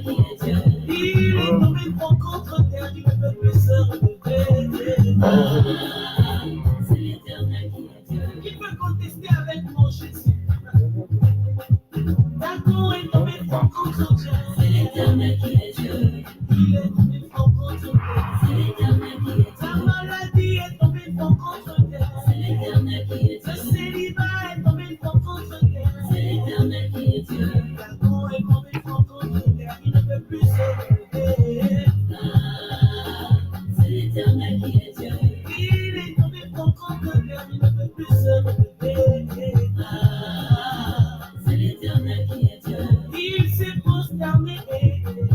Il est tombé pour contre terre, il ne peut plus se relever. C'est l'Éternel qui est Dieu. Qui peut contester avec mon Jésus? D'accord est tombé pour contre Dieu. C'est l'Éternel qui est Dieu. Il est tombé pour contre Dieu. C'est l'Éternel qui est Dieu. Ta maladie est tombée pour contre Dieu. C'est l'Éternel qui est Dieu. Le célibat est tombé pour contre Dieu. C'est l'Éternel qui est Dieu. D'accord est tombé pour contre Dieu. Il ne peut plus se relever. C'est l'Éternel qui est Dieu. Il est tombé pour contre Dieu. Il ne peut plus se relever. C'est l'Éternel qui est Dieu. Il s'est prosterné.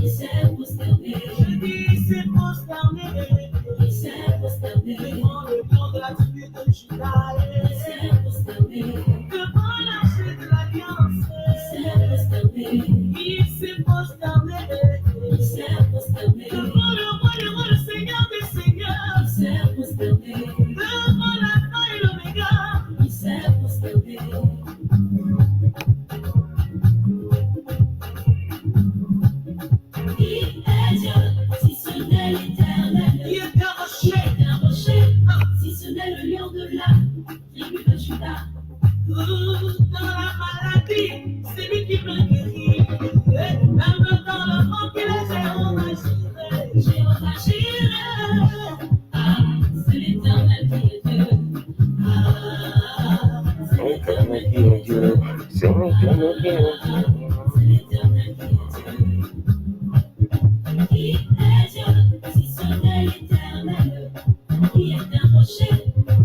Il s'est prosterné. Je dis il s'est prosterné. Il s'est prosterné. Devant le lion de la tribu de Juda. Il s'est prosterné. Devant l'archer de l'alliance. Il s'est prosterné. Il s'est prosterné. Il s'est prosterné. Devant le roi des rois, le Seigneur des seigneurs. Il s'est prosterné. Devant l'Alpha et l'Oméga. Il s'est prosterné. Il est Dieu, si ce n'est l'Éternel. Il est un rocher, si ce n'est le lion de la tribu de Juda. Dans la maladie, c'est lui qui me guérit. Même dans le manque, il est Jéhovah Jireh. Jéhovah Jireh. C'est l'Éternel qui est Dieu. C'est l'Éternel qui est Dieu. C'est l'Éternel qui est Dieu. C'est l'Éternel qui est Dieu. Qui est Dieu, si ce n'est l'Éternel? Qui est un rocher,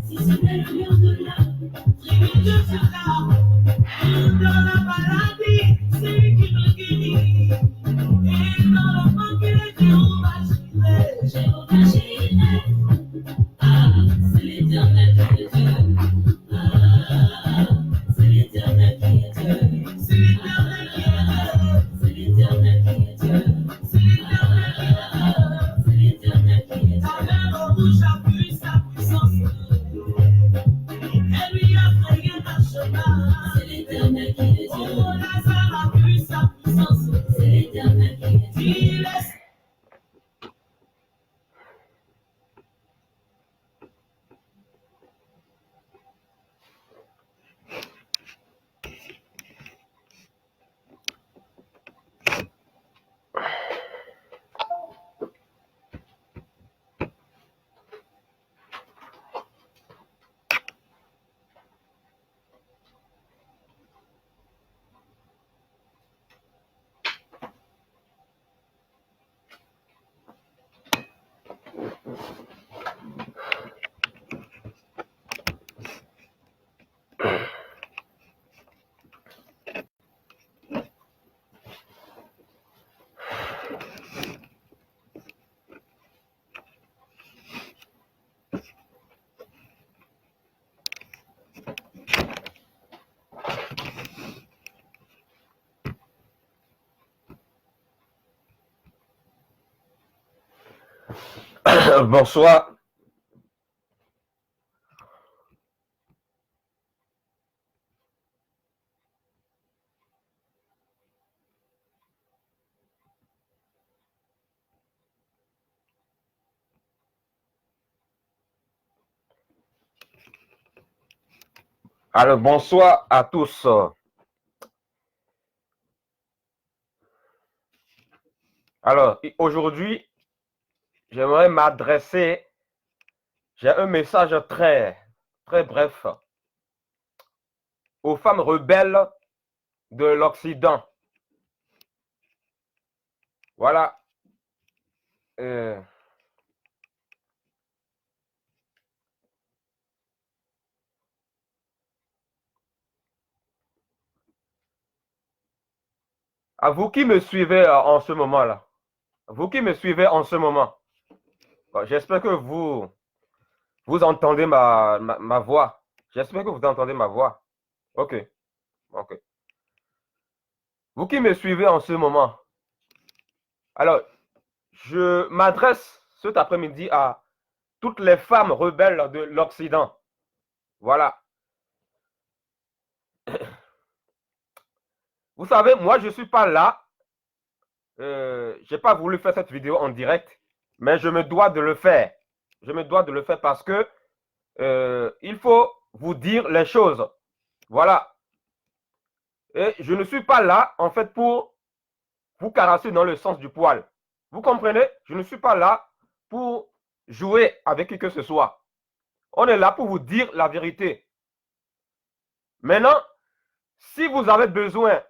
si ce n'est le lion de la tribu de Juda? Dans la maladie, c'est lui qui me guérit. Et dans le manque, il est Jéhovah Jireh. Jéhovah Jireh. C'est l'Éternel qui est Dieu. C'est l'Éternel qui est Dieu. C'est l'Éternel qui est Dieu. C'est l'Éternel qui est Dieu. C'est l'Éternel qui est Dieu. C'est l'Éternel qui est Dieu. Ta mer rouge a vu sa puissance. Elle lui a frayé un chemin. C'est l'Éternel qui est Dieu. Oh, Lazare a vu sa puissance. C'est l'Éternel qui est Dieu. Il est... Bonsoir. Alors, bonsoir à tous. Alors, aujourd'hui, j'aimerais m'adresser, j'ai un message très bref aux femmes rebelles de l'Occident. Voilà. À vous qui me suivez en ce moment-là, vous qui me suivez en ce moment, j'espère que vous entendez ma voix. J'espère que vous entendez ma voix. Ok. Vous qui me suivez en ce moment, alors, je m'adresse cet après-midi à toutes les femmes rebelles de l'Occident. Voilà. Vous savez, moi, je ne suis pas là j'ai pas voulu faire cette vidéo en direct, mais je me dois de le faire. Je me dois de le faire parce que il faut vous dire les choses. Voilà. Et je ne suis pas là, en fait, pour vous caresser dans le sens du poil. Vous comprenez? Je ne suis pas là pour jouer avec qui que ce soit. On est là pour vous dire la vérité. Maintenant, si vous avez besoin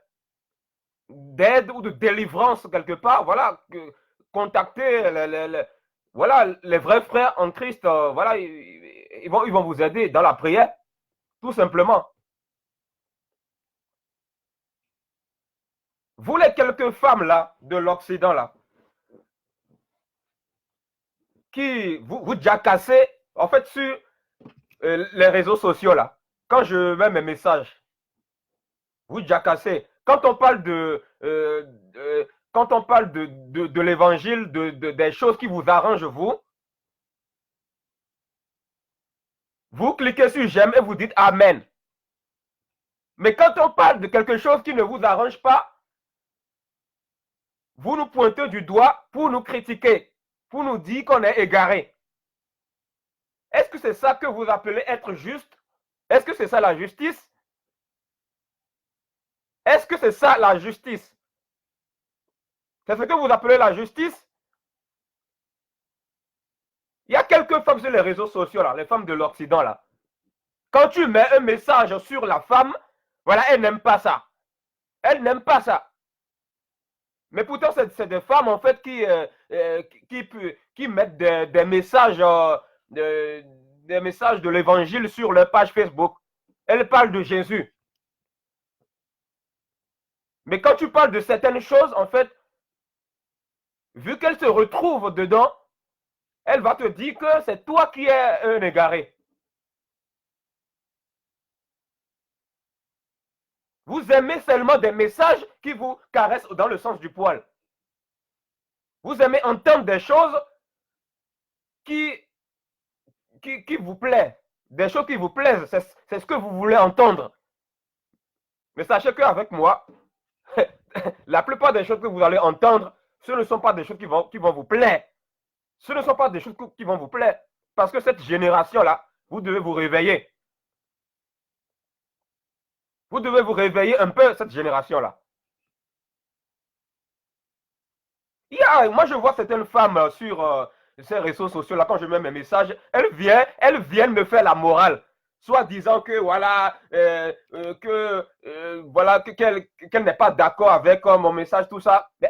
d'aide ou de délivrance quelque part, voilà, contactez voilà, les vrais frères en Christ, voilà, ils vont vous aider dans la prière, tout simplement. Vous, les quelques femmes là, de l'Occident là, qui vous jacassez, en fait, sur les réseaux sociaux là, quand je mets mes messages, vous jacassez. Quand on parle de l'évangile, des choses qui vous arrangent, vous cliquez sur j'aime et vous dites Amen. Mais quand on parle de quelque chose qui ne vous arrange pas, vous nous pointez du doigt pour nous critiquer, pour nous dire qu'on est égaré. Est-ce que c'est ça que vous appelez être juste? Est-ce que c'est ça la justice? Est-ce que c'est ça la justice? C'est ce que vous appelez la justice? Il y a quelques femmes sur les réseaux sociaux, là, les femmes de l'Occident, là. Quand tu mets un message sur la femme, voilà, elle n'aime pas ça. Elle n'aime pas ça. Mais pourtant, c'est des femmes, en fait, qui mettent des messages, des messages de l'évangile sur leur page Facebook. Elles parlent de Jésus. Mais quand tu parles de certaines choses, en fait, vu qu'elle se retrouve dedans, elle va te dire que c'est toi qui es un égaré. Vous aimez seulement des messages qui vous caressent dans le sens du poil. Vous aimez entendre des choses qui vous plaisent. Des choses qui vous plaisent, c'est ce que vous voulez entendre. Mais sachez qu'avec moi, la plupart des choses que vous allez entendre, ce ne sont pas des choses qui vont vous plaire. Ce ne sont pas des choses qui vont vous plaire. Parce que cette génération-là, vous devez vous réveiller. Vous devez vous réveiller un peu, cette génération-là. Moi, je vois certaines femmes sur ces réseaux sociaux-là, quand je mets mes messages, elles viennent me faire la morale. Soit disant que voilà, qu'elle n'est pas d'accord avec mon message, tout ça. Mais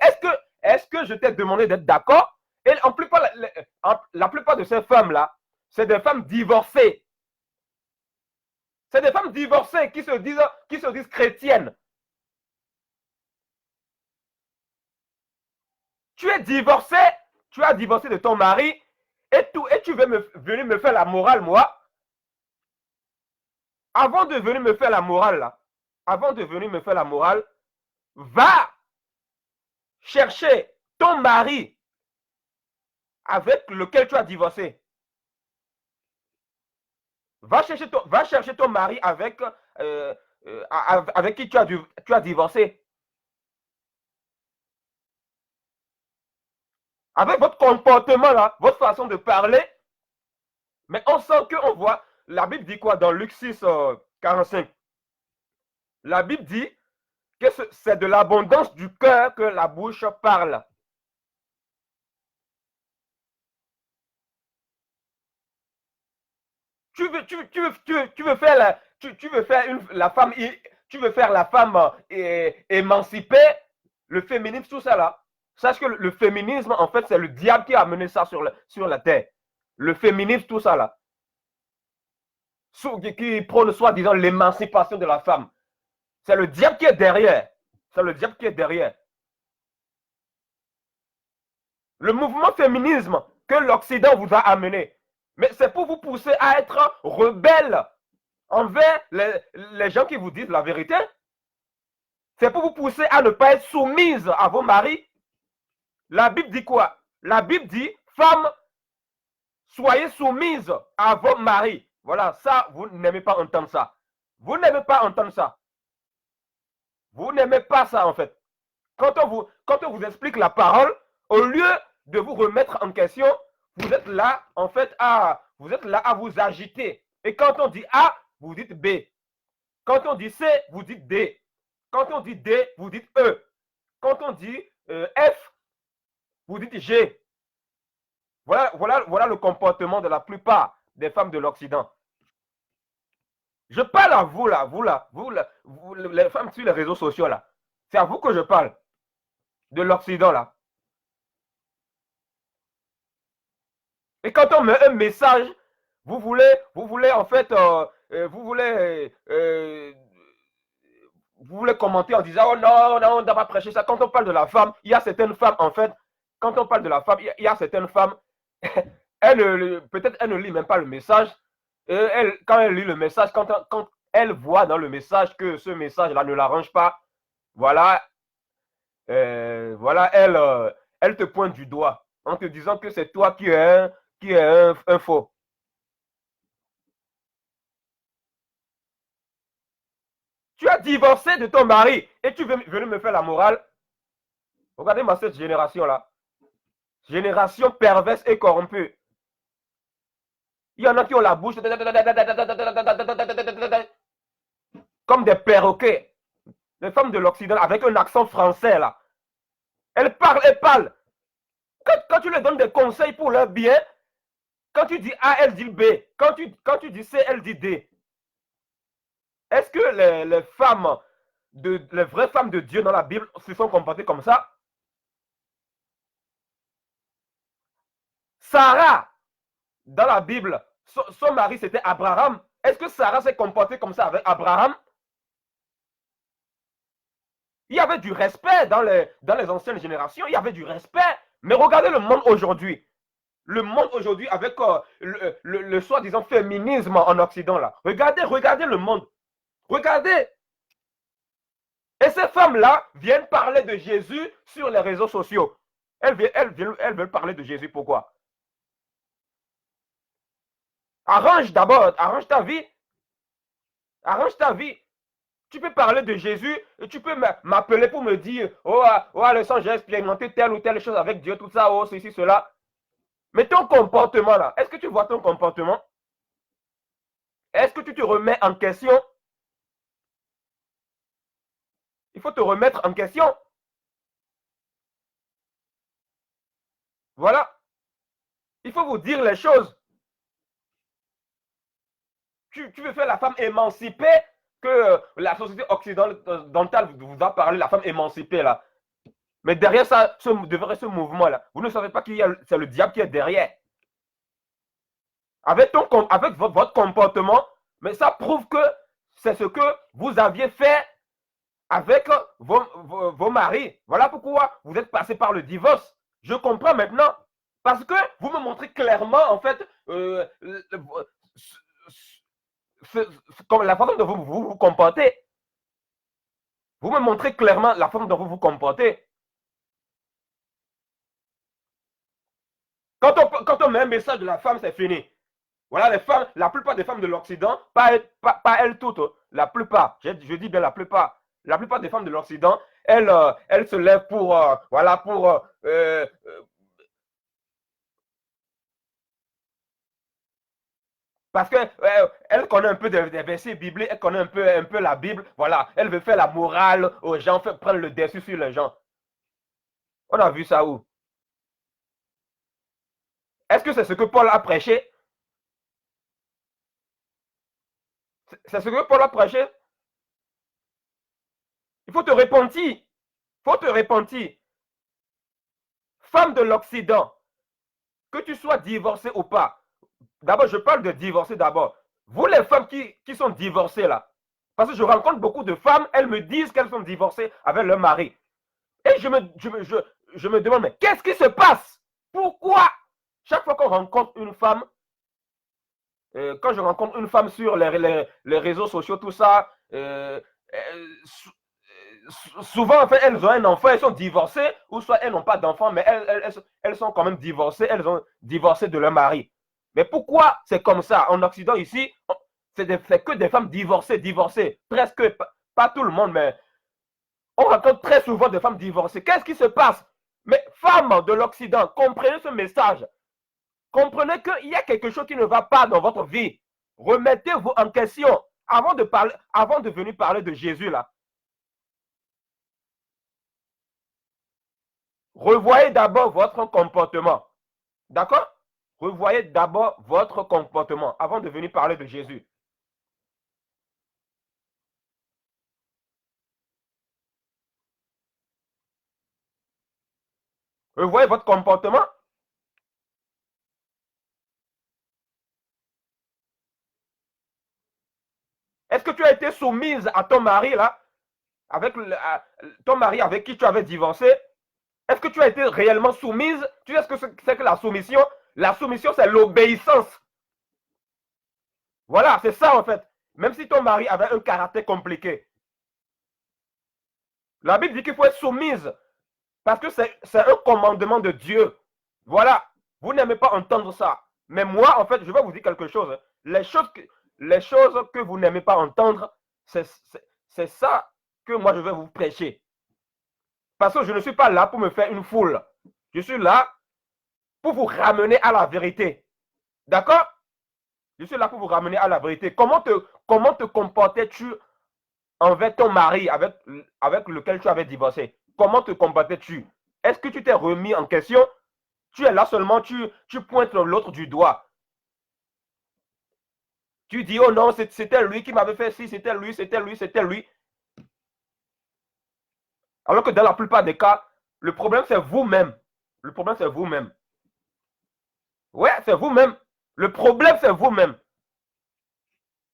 est-ce que je t'ai demandé d'être d'accord? Et la plupart de ces femmes-là, c'est des femmes divorcées. C'est des femmes divorcées qui se disent chrétiennes. Tu es divorcé, tu as divorcé de ton mari et tu veux venir me faire la morale, moi. Avant de venir me faire la morale, là, va chercher ton mari avec lequel tu as divorcé. Va chercher ton mari avec qui tu as divorcé. Avec votre comportement, là, votre façon de parler, mais on sent qu'on voit, la Bible dit quoi dans Luc 6, 45? La Bible dit que c'est de l'abondance du cœur que la bouche parle. Tu veux faire la femme émancipée, le féminisme, tout ça là. Sache que le féminisme, en fait, c'est le diable qui a amené ça sur la terre. Le féminisme, tout ça là. Qui prône soi-disant l'émancipation de la femme. C'est le diable qui est derrière. C'est le diable qui est derrière. Le mouvement féminisme que l'Occident vous a amené, mais c'est pour vous pousser à être rebelle envers les gens qui vous disent la vérité. C'est pour vous pousser à ne pas être soumise à vos maris. La Bible dit quoi? La Bible dit, femmes, soyez soumises à vos maris. Voilà, ça, vous n'aimez pas entendre ça. Vous n'aimez pas entendre ça. Vous n'aimez pas ça, en fait. Quand on vous explique la parole, au lieu de vous remettre en question, vous êtes là, en fait, vous êtes là à vous agiter. Et quand on dit A, vous dites B. Quand on dit C, vous dites D. Quand on dit D, vous dites E. Quand on dit F, vous dites G. Voilà le comportement de la plupart des femmes de l'Occident. Je parle à vous là, les femmes sur les réseaux sociaux là. C'est à vous que je parle. De l'Occident là. Et quand on met un message, vous voulez en fait, vous voulez commenter en disant oh non, non, on ne doit pas prêcher ça. Quand on parle de la femme, il y a certaines femmes en fait, quand on parle de la femme, il y a certaines femmes, peut-être elle ne lit même pas le message. Et quand elle lit le message, quand elle voit dans le message que ce message-là ne l'arrange pas, voilà, voilà, elle te pointe du doigt en te disant que c'est toi qui es un faux. Tu as divorcé de ton mari et tu veux venir me faire la morale. Regardez-moi cette génération-là. Génération perverse et corrompue. Il y en a qui ont la bouche comme des perroquets. Les femmes de l'Occident avec un accent français là. Elles parlent, elles parlent. Quand tu leur donnes des conseils pour leur bien, quand tu dis A, elle dit B. Quand tu dis C, elle dit D. Est-ce que les femmes, les vraies femmes de Dieu dans la Bible se sont comportées comme ça? Sarah, dans la Bible, son mari c'était Abraham. Est-ce que Sarah s'est comportée comme ça avec Abraham? Il y avait du respect dans les anciennes générations, il y avait du respect. Mais regardez le monde aujourd'hui. Le monde aujourd'hui avec le soi-disant féminisme en Occident là. Regardez le monde. Regardez. Et ces femmes-là viennent parler de Jésus sur les réseaux sociaux. Elles veulent parler de Jésus. Pourquoi? Arrange d'abord, arrange ta vie. Arrange ta vie. Tu peux parler de Jésus, et tu peux m'appeler pour me dire, oh Alexandre, j'ai expérimenté telle ou telle chose avec Dieu, tout ça, oh ceci, cela. Mais ton comportement là, est-ce que tu vois ton comportement? Est-ce que tu te remets en question? Il faut te remettre en question. Voilà. Il faut vous dire les choses. Tu veux faire la femme émancipée que la société occidentale vous a parlé, la femme émancipée là. Mais derrière ça, devrait ce mouvement là, vous ne savez pas qu'il y a, c'est le diable qui est derrière. Avec votre comportement, mais ça prouve que c'est ce que vous aviez fait avec vos maris. Voilà pourquoi vous êtes passé par le divorce. Je comprends maintenant. Parce que vous me montrez clairement, en fait, la façon dont vous vous comportez. Vous me montrez clairement la façon dont vous vous comportez. Quand on met un message de la femme, c'est fini. Voilà, les femmes, la plupart des femmes de l'Occident, pas elles toutes, la plupart, je dis bien la plupart des femmes de l'Occident, elles se lèvent pour, voilà, pour parce qu'elle connaît un peu des versets bibliques, elle connaît un peu la Bible, voilà, elle veut faire la morale aux gens, prendre le dessus sur les gens. On a vu ça où? Est-ce que c'est ce que Paul a prêché? C'est ce que Paul a prêché? Il faut te repentir. Il faut te repentir. Femme de l'Occident, que tu sois divorcée ou pas. D'abord, je parle de divorcée d'abord. Vous, les femmes qui sont divorcées là, parce que je rencontre beaucoup de femmes, elles me disent qu'elles sont divorcées avec leur mari. Et je me demande, mais qu'est-ce qui se passe? Pourquoi? Chaque fois qu'on rencontre une femme, quand je rencontre une femme sur les réseaux sociaux, tout ça, souvent, en fait, elles ont un enfant, elles sont divorcées, ou soit elles n'ont pas d'enfant, mais elles sont quand même divorcées, elles ont divorcé de leur mari. Mais pourquoi c'est comme ça? En Occident, ici, c'est que des femmes divorcées, presque, pas tout le monde, mais On rencontre très souvent des femmes divorcées. Qu'est-ce qui se passe? Mais femmes de l'Occident, comprenez ce message. Comprenez qu'il y a quelque chose qui ne va pas dans votre vie. Remettez-vous en question avant de venir parler de Jésus là. Revoyez d'abord votre comportement. D'accord? Revoyez d'abord votre comportement avant de venir parler de Jésus. Revoyez votre comportement. Est-ce que tu as été soumise à ton mari là, avec ton mari avec qui tu avais divorcé? Est-ce que tu as été réellement soumise? Tu sais ce que c'est que la soumission? La soumission, c'est l'obéissance. Voilà, c'est ça en fait. Même si ton mari avait un caractère compliqué. La Bible dit qu'il faut être soumise. Parce que c'est un commandement de Dieu. Voilà. Vous n'aimez pas entendre ça. Mais moi, en fait, je vais vous dire quelque chose. Les choses que vous n'aimez pas entendre, c'est ça que moi, je vais vous prêcher. Parce que je ne suis pas là pour me faire une foule. Je suis là pour vous ramener à la vérité. D'accord? Je suis là pour vous ramener à la vérité. Comment te comportais-tu envers ton mari avec lequel tu avais divorcé? Comment te comportais-tu? Est-ce que tu t'es remis en question? Tu es là seulement, tu pointes l'autre du doigt. Tu dis, oh non, c'était lui qui m'avait fait ci, c'était lui, c'était lui, c'était lui. Alors que dans la plupart des cas, le problème c'est vous-même. Le problème c'est vous-même. Ouais, c'est vous-même. Le problème c'est vous-même.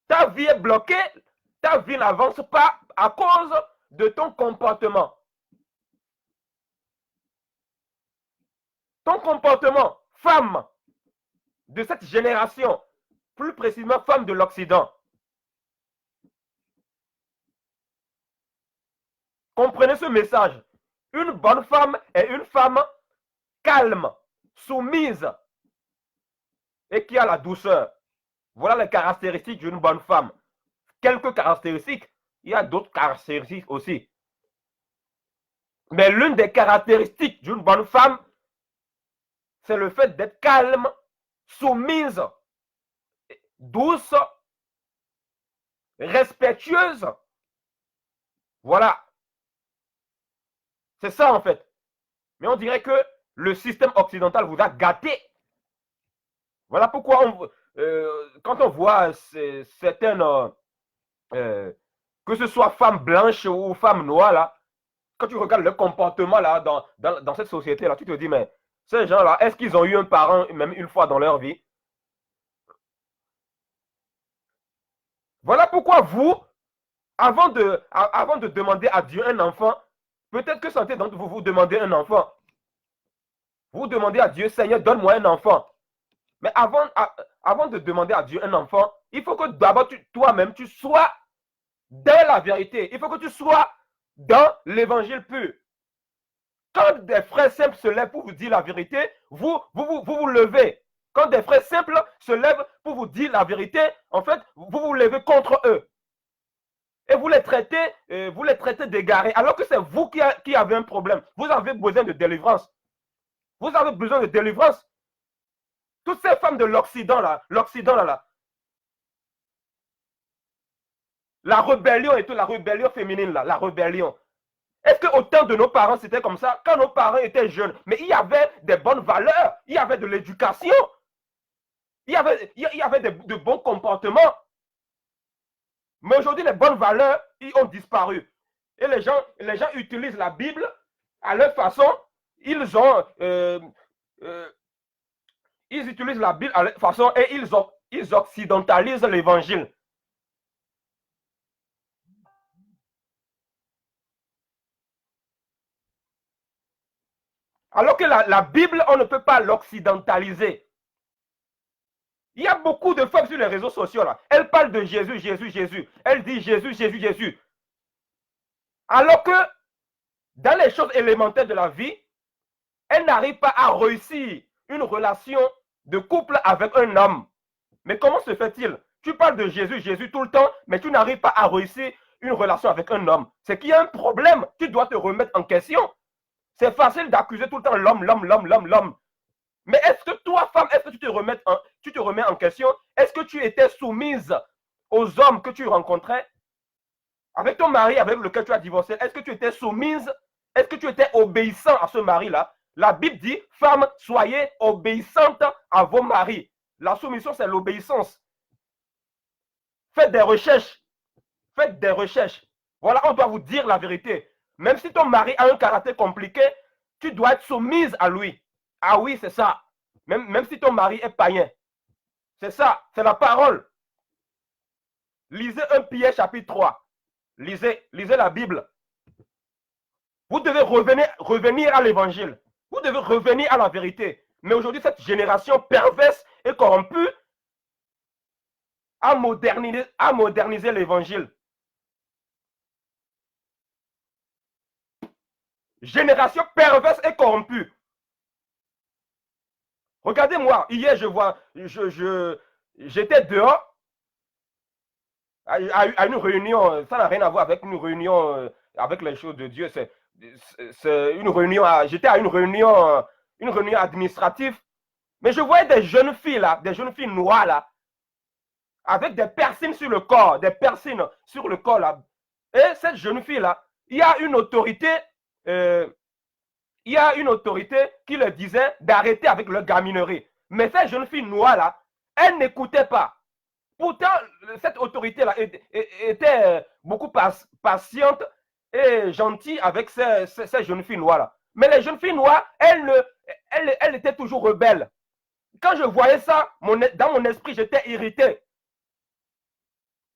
Ta vie est bloquée, ta vie n'avance pas à cause de ton comportement. Ton comportement, femme de cette génération, plus précisément femme de l'Occident. Comprenez ce message. Une bonne femme est une femme calme, soumise et qui a la douceur. Voilà les caractéristiques d'une bonne femme. Quelques caractéristiques, il y a d'autres caractéristiques aussi. Mais l'une des caractéristiques d'une bonne femme, c'est le fait d'être calme, soumise, douce, respectueuse. Voilà. C'est ça en fait. Mais on dirait que le système occidental vous a gâté. Voilà pourquoi quand on voit certaines, que ce soit femmes blanches ou femmes noires, là, quand tu regardes le comportement là, dans cette société, là, tu te dis, mais ces gens-là, est-ce qu'ils ont eu un parent même une fois dans leur vie? Voilà pourquoi vous, avant de demander à Dieu un enfant, peut-être que certains d'entre vous vous demandez un enfant. Vous demandez à Dieu, Seigneur, donne-moi un enfant. Mais avant de demander à Dieu un enfant, il faut que d'abord toi-même, tu sois dans la vérité. Il faut que tu sois dans l'évangile pur. Quand des frères simples se lèvent pour vous dire la vérité, vous levez. Quand des frères simples se lèvent pour vous dire la vérité, en fait, vous levez contre eux. Et vous les traitez d'égarés, alors que c'est vous qui avez un problème. Vous avez besoin de délivrance. Vous avez besoin de délivrance. Toutes ces femmes de l'Occident là, la rébellion et toute la rébellion féminine là, la rébellion. Est-ce qu'au temps de nos parents c'était comme ça? Quand nos parents étaient jeunes, mais il y avait des bonnes valeurs, il y avait de l'éducation, il y avait de bons comportements. Mais aujourd'hui, les bonnes valeurs, ils ont disparu. Et les gens utilisent la Bible à leur façon. Ils utilisent la Bible à leur façon et ils occidentalisent l'évangile. Alors que la Bible, on ne peut pas l'occidentaliser. Il y a beaucoup de femmes sur les réseaux sociaux là. Elles parlent de Jésus, Jésus, Jésus. Elles disent Jésus, Jésus, Jésus. Alors que dans les choses élémentaires de la vie, elles n'arrivent pas à réussir une relation de couple avec un homme. Mais comment se fait-il? Tu parles de Jésus, Jésus tout le temps, mais tu n'arrives pas à réussir une relation avec un homme, c'est qu'il y a un problème. Tu dois te remettre en question. C'est facile d'accuser tout le temps l'homme. Mais est-ce que toi, femme, est-ce que tu te remets en question? Est-ce que tu étais soumise aux hommes que tu rencontrais? Avec ton mari avec lequel tu as divorcé, est-ce que tu étais soumise? Est-ce que tu étais obéissant à ce mari-là? La Bible dit, femmes, soyez obéissantes à vos maris. La soumission, c'est l'obéissance. Faites des recherches. Faites des recherches. Voilà, on doit vous dire la vérité. Même si ton mari a un caractère compliqué, tu dois être soumise à lui. Ah oui, c'est ça. Même si ton mari est païen. C'est ça, c'est la parole. Lisez 1 Pierre chapitre 3. Lisez la Bible. Vous devez revenir à l'évangile. Vous devez revenir à la vérité. Mais aujourd'hui, cette génération perverse et corrompue a modernisé l'évangile. Génération perverse et corrompue. Regardez-moi, hier, j'étais dehors à une réunion, ça n'a rien à voir avec une réunion avec les choses de Dieu, c'est une réunion, j'étais à une réunion administrative, mais je voyais des jeunes filles là, des jeunes filles noires là, avec des piercings sur le corps, là. Et cette jeune fille là, il y a une autorité qui leur disait d'arrêter avec leur gaminerie. Mais cette jeune fille noire là, elle n'écoutait pas. Pourtant, cette autorité-là était beaucoup patiente et gentille avec ces jeunes filles noires-là. Mais les jeunes filles noires, elles étaient toujours rebelles. Quand je voyais ça, dans mon esprit, j'étais irrité.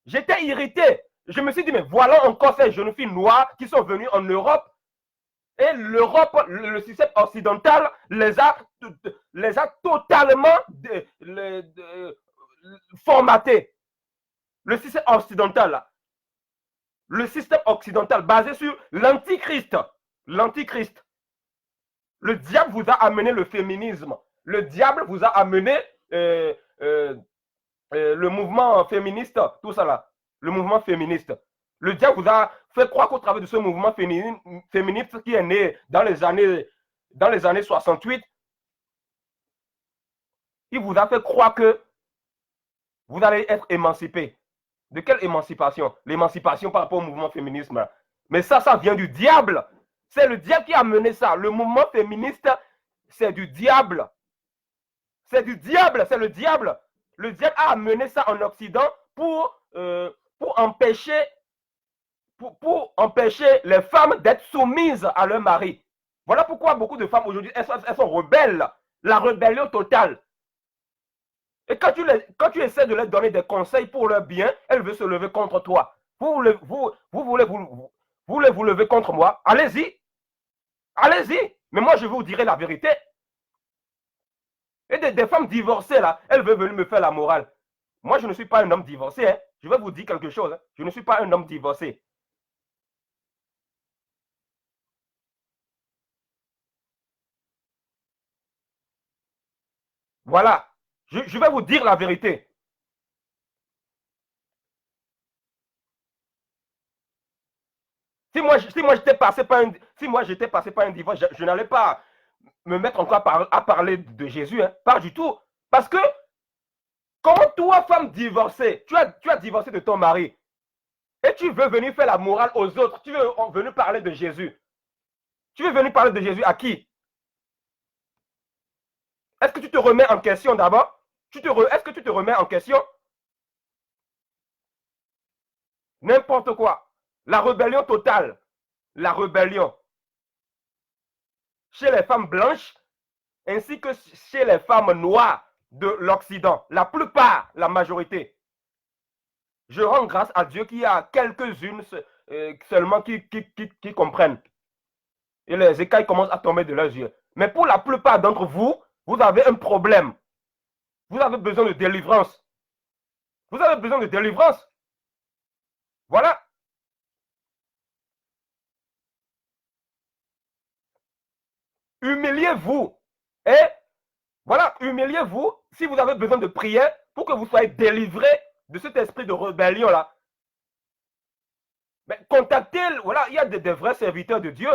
J'étais irrité. Je me suis dit, mais voilà encore ces jeunes filles noires qui sont venues en Europe. Et l'Europe, le système occidental, les a totalement formatés. Le système occidental, là. Le système occidental basé sur l'antichrist. L'antichrist. Le diable vous a amené le féminisme. Le diable vous a amené le mouvement féministe, tout ça là. Le mouvement féministe. Le diable vous a fait croire qu'au travers de ce mouvement féministe qui est né dans les années 68, il vous a fait croire que vous allez être émancipé. De quelle émancipation? L'émancipation par rapport au mouvement féminisme. Mais ça vient du diable. C'est le diable qui a mené ça. Le mouvement féministe, c'est du diable. C'est du diable, c'est le diable. Le diable a amené ça en Occident pour empêcher les femmes d'être soumises à leur mari. Voilà pourquoi beaucoup de femmes aujourd'hui, elles sont rebelles. La rébellion totale. Et quand tu essaies de leur donner des conseils pour leur bien, elles veulent se lever contre toi. Vous voulez vous lever contre moi? Allez-y. Allez-y. Mais moi, je vous dirai la vérité. Et des femmes divorcées, là, elles veulent venir me faire la morale. Moi, je ne suis pas un homme divorcé. Hein. Je vais vous dire quelque chose. Hein. Je ne suis pas un homme divorcé. Voilà. Je vais vous dire la vérité. Si moi j'étais passé par un divorce, je n'allais pas me mettre encore à parler de Jésus. Hein. Pas du tout. Parce que, comment toi, femme divorcée, tu as divorcé de ton mari, et tu veux venir faire la morale aux autres, tu veux venir parler de Jésus. Tu veux venir parler de Jésus à qui? Est-ce que tu te remets en question d'abord? Est-ce que tu te remets en question? N'importe quoi. La rébellion totale. La rébellion. Chez les femmes blanches, ainsi que chez les femmes noires de l'Occident. La plupart, la majorité. Je rends grâce à Dieu qu'il y a quelques-unes seulement qui comprennent. Et les écailles commencent à tomber de leurs yeux. Mais pour la plupart d'entre vous, vous avez un problème. Vous avez besoin de délivrance. Vous avez besoin de délivrance. Voilà. Humiliez-vous. Et voilà, humiliez-vous si vous avez besoin de prière pour que vous soyez délivré de cet esprit de rébellion-là. Mais contactez, voilà, il y a des vrais serviteurs de Dieu.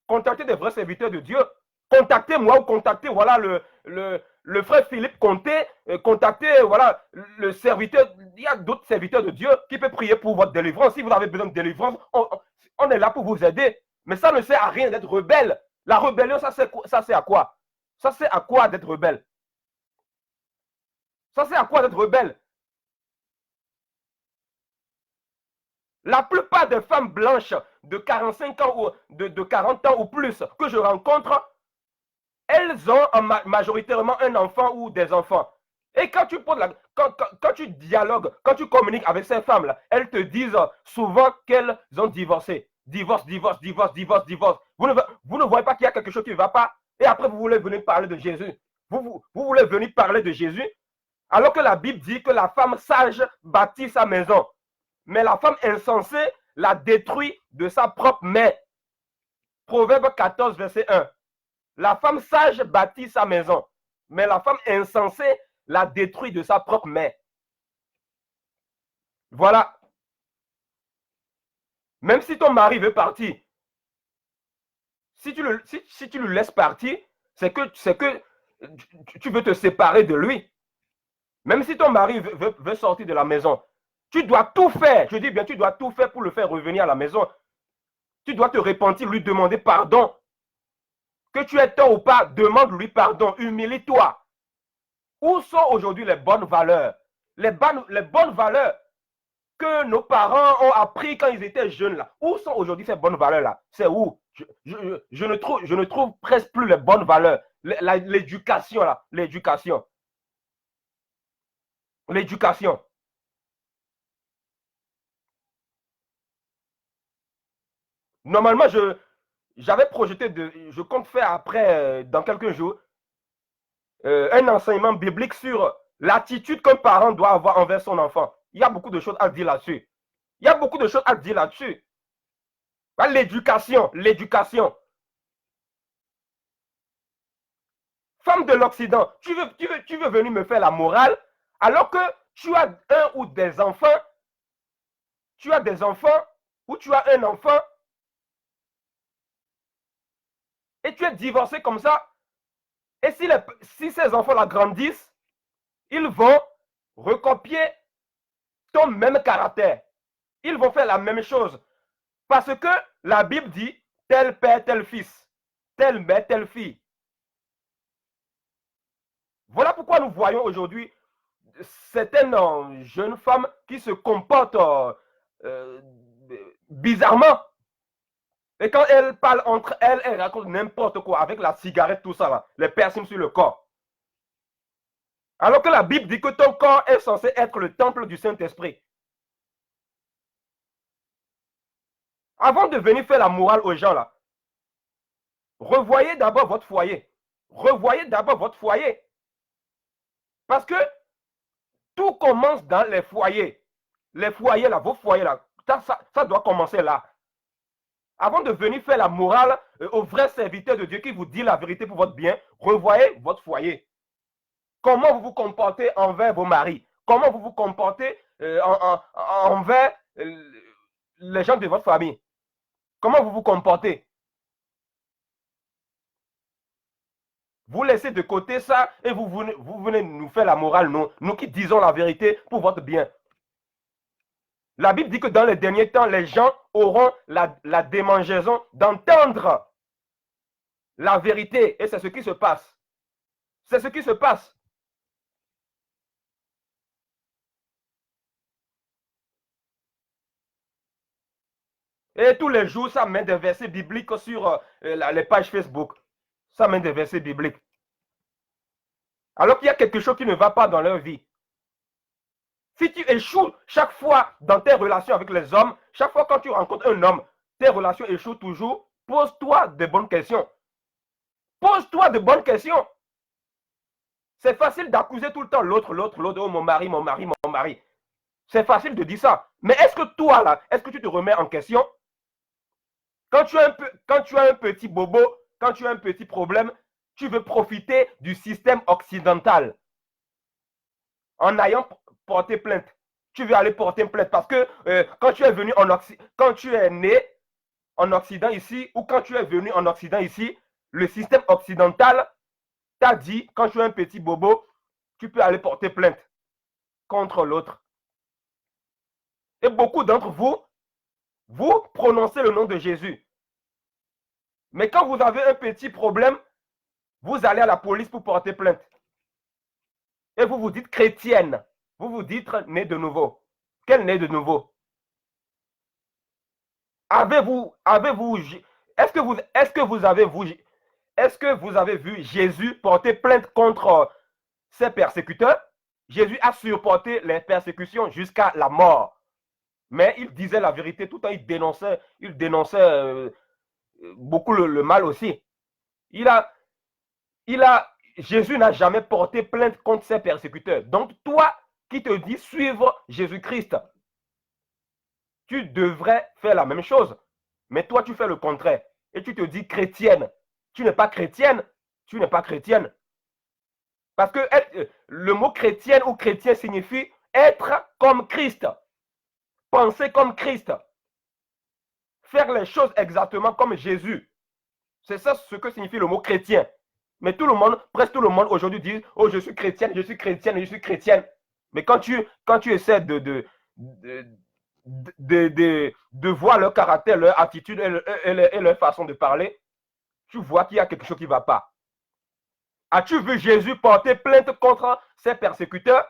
Contactez des vrais serviteurs de Dieu. Contactez-moi ou contactez, voilà, le frère Philippe Comté. Contactez, voilà, le serviteur. Il y a d'autres serviteurs de Dieu qui peuvent prier pour votre délivrance. Si vous avez besoin de délivrance, on est là pour vous aider. Mais ça ne sert à rien d'être rebelle. La rébellion, ça sert à quoi? Ça sert à quoi d'être rebelle? Ça sert à quoi d'être rebelle? La plupart des femmes blanches de 45 ans ou de 40 ans ou plus que je rencontre, elles ont majoritairement un enfant ou des enfants. Et quand tu, quand tu dialogues, quand tu communiques avec ces femmes-là, elles te disent souvent qu'elles ont divorcé. Divorce, divorce, divorce, divorce, divorce. Vous ne voyez pas qu'il y a quelque chose qui ne va pas. Et après, vous voulez venir parler de Jésus. Vous voulez venir parler de Jésus, alors que la Bible dit que la femme sage bâtit sa maison. Mais la femme insensée la détruit de sa propre main. Proverbe 14, verset 1. La femme sage bâtit sa maison, mais la femme insensée la détruit de sa propre main. Voilà. Même si ton mari veut partir, si tu le laisses partir, c'est que tu veux te séparer de lui. Même si ton mari veut sortir de la maison, tu dois tout faire. Je dis bien, tu dois tout faire pour le faire revenir à la maison. Tu dois te repentir, lui demander pardon. Que tu aies tort ou pas, demande-lui pardon, humilie-toi. Où sont aujourd'hui les bonnes valeurs? Les bonnes valeurs que nos parents ont appris quand ils étaient jeunes là. Où sont aujourd'hui ces bonnes valeurs là? C'est où? Je ne trouve presque plus les bonnes valeurs. L'éducation là, l'éducation. L'éducation. Normalement, j'avais projeté je compte faire après, dans quelques jours, un enseignement biblique sur l'attitude qu'un parent doit avoir envers son enfant. Il y a beaucoup de choses à dire là-dessus. Il y a beaucoup de choses à dire là-dessus. L'éducation, l'éducation. Femme de l'Occident, tu veux venir me faire la morale alors que tu as un ou des enfants, tu as des enfants ou tu as un enfant et tu es divorcé comme ça. Et si ces enfants-là grandissent, ils vont recopier ton même caractère. Ils vont faire la même chose. Parce que la Bible dit tel père, tel fils, telle mère, telle fille. Voilà pourquoi nous voyons aujourd'hui certaines jeunes femmes qui se comportent bizarrement. Et quand elles parlent entre elles, elles racontent n'importe quoi avec la cigarette, tout ça, là, les piercings sur le corps. Alors que la Bible dit que ton corps est censé être le temple du Saint-Esprit. Avant de venir faire la morale aux gens, là, revoyez d'abord votre foyer. Revoyez d'abord votre foyer. Parce que tout commence dans les foyers. Les foyers, là, vos foyers, là, ça doit commencer là. Avant de venir faire la morale aux vrais serviteurs de Dieu qui vous dit la vérité pour votre bien, revoyez votre foyer. Comment vous vous comportez envers vos maris? Comment vous vous comportez envers les gens de votre famille? Comment vous vous comportez? Vous laissez de côté ça et vous venez nous faire la morale, nous qui disons la vérité pour votre bien. La Bible dit que dans les derniers temps, les gens auront la démangeaison d'entendre la vérité. Et c'est ce qui se passe. C'est ce qui se passe. Et tous les jours, ça met des versets bibliques sur les pages Facebook. Ça met des versets bibliques. Alors qu'il y a quelque chose qui ne va pas dans leur vie. Si tu échoues chaque fois dans tes relations avec les hommes, chaque fois quand tu rencontres un homme, tes relations échouent toujours, pose-toi de bonnes questions. Pose-toi de bonnes questions. C'est facile d'accuser tout le temps l'autre, oh mon mari, mon mari, mon mari. C'est facile de dire ça. Mais est-ce que toi, là, est-ce que tu te remets en question? Quand tu as un petit bobo, quand tu as un petit problème, tu veux profiter du système occidental en ayant porté plainte. Tu veux aller porter une plainte parce que quand tu es venu en Occident, quand tu es né en Occident ici, ou quand tu es venu en Occident ici, le système occidental t'a dit, quand tu es un petit bobo, tu peux aller porter plainte contre l'autre. Et beaucoup d'entre vous, vous prononcez le nom de Jésus. Mais quand vous avez un petit problème, vous allez à la police pour porter plainte. Et vous vous dites chrétienne. Vous vous dites né de nouveau. Quel né de nouveau? Est-ce que vous avez vu Jésus porter plainte contre ses persécuteurs? Jésus a supporté les persécutions jusqu'à la mort. Mais il disait la vérité tout le temps, il dénonçait beaucoup le mal aussi. Jésus n'a jamais porté plainte contre ses persécuteurs. Donc toi qui te dis suivre Jésus-Christ, tu devrais faire la même chose. Mais toi, tu fais le contraire. Et tu te dis chrétienne. Tu n'es pas chrétienne. Tu n'es pas chrétienne. Parce que le mot chrétienne ou chrétien signifie être comme Christ. Penser comme Christ. Faire les choses exactement comme Jésus. C'est ça ce que signifie le mot chrétien. Mais tout le monde, presque tout le monde aujourd'hui dit, oh, je suis chrétienne, je suis chrétienne, je suis chrétienne. Mais quand tu essaies de voir leur caractère, leur attitude et leur façon de parler, tu vois qu'il y a quelque chose qui ne va pas. As-tu vu Jésus porter plainte contre ses persécuteurs?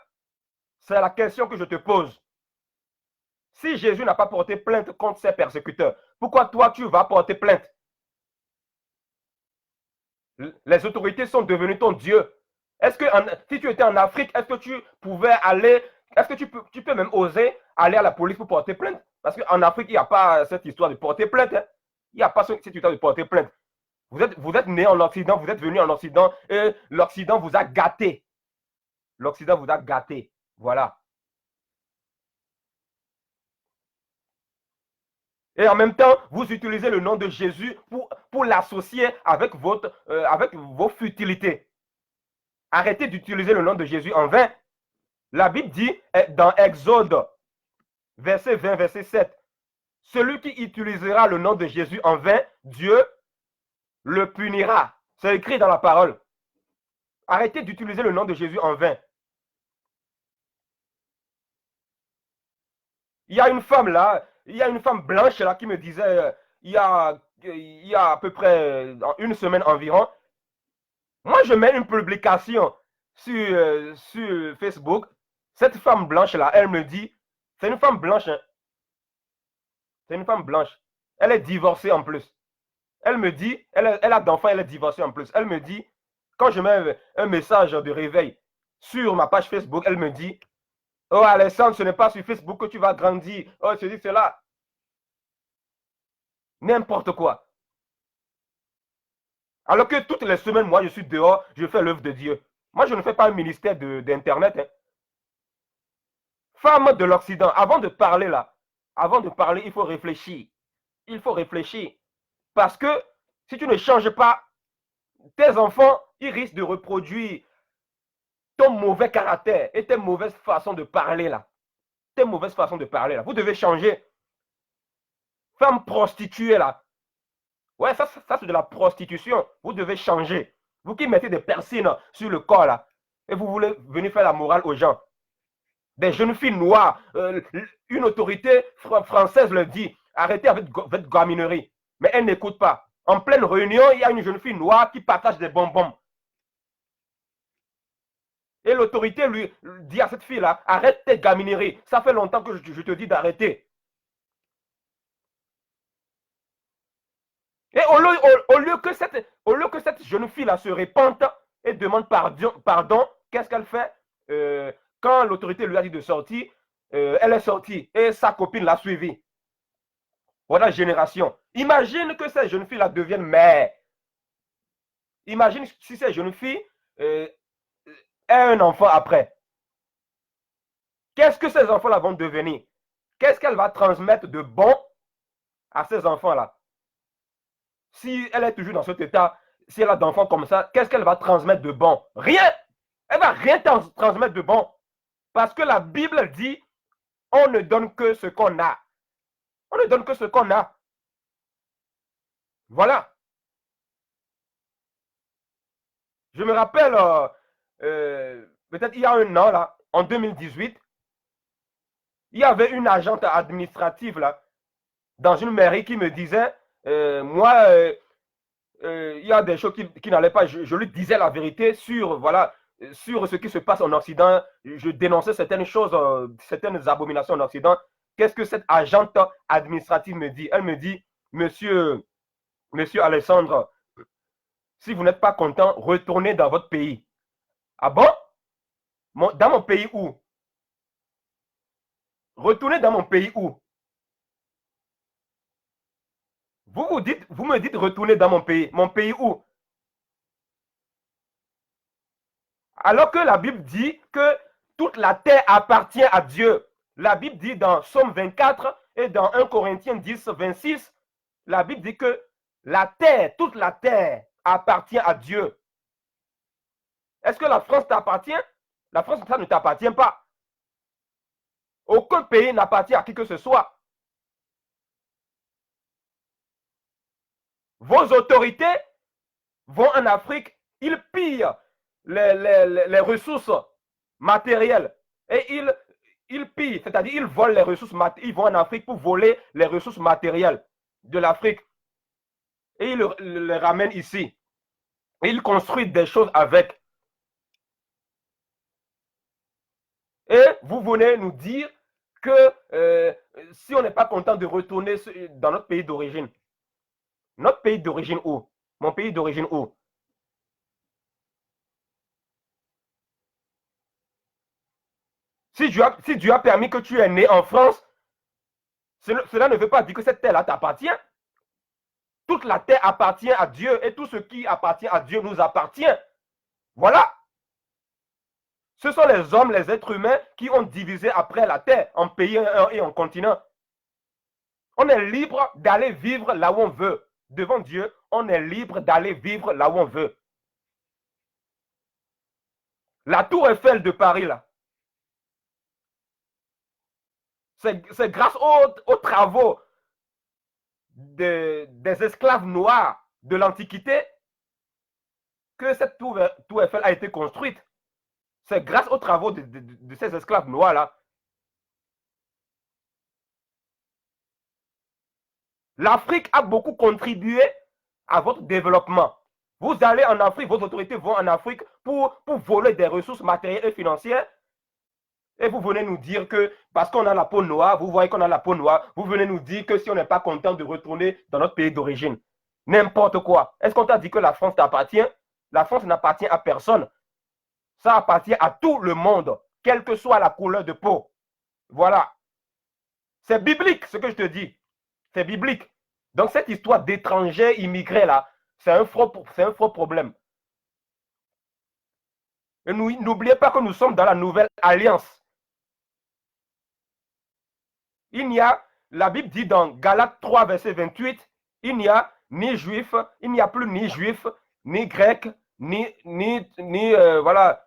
C'est la question que je te pose. Si Jésus n'a pas porté plainte contre ses persécuteurs, pourquoi toi tu vas porter plainte? Les autorités sont devenues ton Dieu. Est-ce que si tu étais en Afrique, est-ce que tu pouvais aller, est-ce que tu peux même oser aller à la police pour porter plainte? Parce qu'en Afrique, il n'y a pas cette histoire de porter plainte. Hein? Il n'y a pas cette histoire de porter plainte. Vous êtes né en Occident, vous êtes venu en Occident et l'Occident vous a gâté. L'Occident vous a gâté. Voilà. Et en même temps, vous utilisez le nom de Jésus pour l'associer avec vos futilités. Arrêtez d'utiliser le nom de Jésus en vain. La Bible dit dans Exode, verset 20, verset 7, celui qui utilisera le nom de Jésus en vain, Dieu le punira. C'est écrit dans la parole. Arrêtez d'utiliser le nom de Jésus en vain. Il y a une femme là, il y a une femme blanche là qui me disait, il y a à peu près une semaine environ, moi je mets une publication sur Facebook, cette femme blanche là, elle me dit, c'est une femme blanche, hein? C'est une femme blanche, elle est divorcée en plus. Elle me dit, elle a d'enfants, elle est divorcée en plus. Elle me dit, quand je mets un message de réveil sur ma page Facebook, elle me dit, oh Alexandre, ce n'est pas sur Facebook que tu vas grandir. Oh, ceci, cela. N'importe quoi. Alors que toutes les semaines, moi, je suis dehors, je fais l'œuvre de Dieu. Moi, je ne fais pas un ministère d'Internet. Hein. Femme de l'Occident, avant de parler là, il faut réfléchir. Il faut réfléchir. Parce que si tu ne changes pas, tes enfants, ils risquent de reproduire ton mauvais caractère et tes mauvaises façons de parler là. Tes mauvaises façons de parler là. Vous devez changer. Femme prostituée là. Ouais, ça c'est de la prostitution. Vous devez changer. Vous qui mettez des persines sur le corps là, et vous voulez venir faire la morale aux gens. Des jeunes filles noires, une autorité française le dit, arrêtez avec votre gaminerie. Mais elle n'écoute pas. En pleine réunion, il y a une jeune fille noire qui partage des bonbons. Et l'autorité lui dit à cette fille-là, arrête tes gamineries. Ça fait longtemps que je te dis d'arrêter. Et au lieu que cette jeune fille-là se répente et demande pardon, qu'est-ce qu'elle fait? Quand l'autorité lui a dit de sortir, elle est sortie et sa copine l'a suivie. Voilà la génération. Imagine que cette jeune fille-là devienne mère. Imagine si cette jeune fille a un enfant après. Qu'est-ce que ces enfants-là vont devenir? Qu'est-ce qu'elle va transmettre de bon à ces enfants-là? Si elle est toujours dans cet état, si elle a d'enfants comme ça, qu'est-ce qu'elle va transmettre de bon? Rien! Elle ne va rien transmettre de bon. Parce que la Bible dit, on ne donne que ce qu'on a. On ne donne que ce qu'on a. Voilà. Je me rappelle, peut-être il y a un an, là, en 2018, il y avait une agente administrative là, dans une mairie qui me disait, moi, il y a des choses qui n'allaient pas. Je lui disais la vérité sur, voilà, sur ce qui se passe en Occident. Je dénonçais certaines choses, certaines abominations en Occident. Qu'est-ce que cette agente administrative me dit? Elle me dit, monsieur Alexandre, si vous n'êtes pas content, retournez dans votre pays. Ah bon? Dans mon pays où? Retournez dans mon pays où? Vous me dites retourner dans mon pays. Mon pays où? Alors que la Bible dit que toute la terre appartient à Dieu. La Bible dit dans Somme 24 et dans 1 Corinthiens 10, 26, la Bible dit que la terre, toute la terre appartient à Dieu. Est-ce que la France t'appartient? La France, ça ne t'appartient pas. Aucun pays n'appartient à qui que ce soit. Vos autorités vont en Afrique, ils pillent les ressources matérielles et ils pillent, c'est-à-dire ils volent les ressources matérielles. Ils vont en Afrique pour voler les ressources matérielles de l'Afrique et ils les ramènent ici. Et ils construisent des choses avec. Et vous venez nous dire que si on n'est pas content de retourner dans notre pays d'origine, notre pays d'origine où? Mon pays d'origine où? Si Dieu a permis que tu es né en France, cela ne veut pas dire que cette terre-là t'appartient. Toute la terre appartient à Dieu et tout ce qui appartient à Dieu nous appartient. Voilà. Ce sont les hommes, les êtres humains qui ont divisé après la terre en pays et en continent. On est libre d'aller vivre là où on veut. Devant Dieu, on est libre d'aller vivre là où on veut. La tour Eiffel de Paris, là, c'est grâce aux travaux des esclaves noirs de l'Antiquité que cette tour Eiffel a été construite. C'est grâce aux travaux de ces esclaves noirs-là. L'Afrique a beaucoup contribué à votre développement. Vous allez en Afrique, vos autorités vont en Afrique pour voler des ressources matérielles et financières. Et vous venez nous dire que parce qu'on a la peau noire, vous voyez qu'on a la peau noire, vous venez nous dire que si on n'est pas content de retourner dans notre pays d'origine, n'importe quoi. Est-ce qu'on t'a dit que la France t'appartient? La France n'appartient à personne. Ça appartient à tout le monde, quelle que soit la couleur de peau. Voilà. C'est biblique ce que je te dis. C'est biblique. Donc cette histoire d'étrangers immigrés là, c'est un faux problème. Et n'oubliez pas que nous sommes dans la nouvelle alliance. La Bible dit dans Galates 3, verset 28, il n'y a ni juif, il n'y a plus ni juif, ni grec, ni voilà,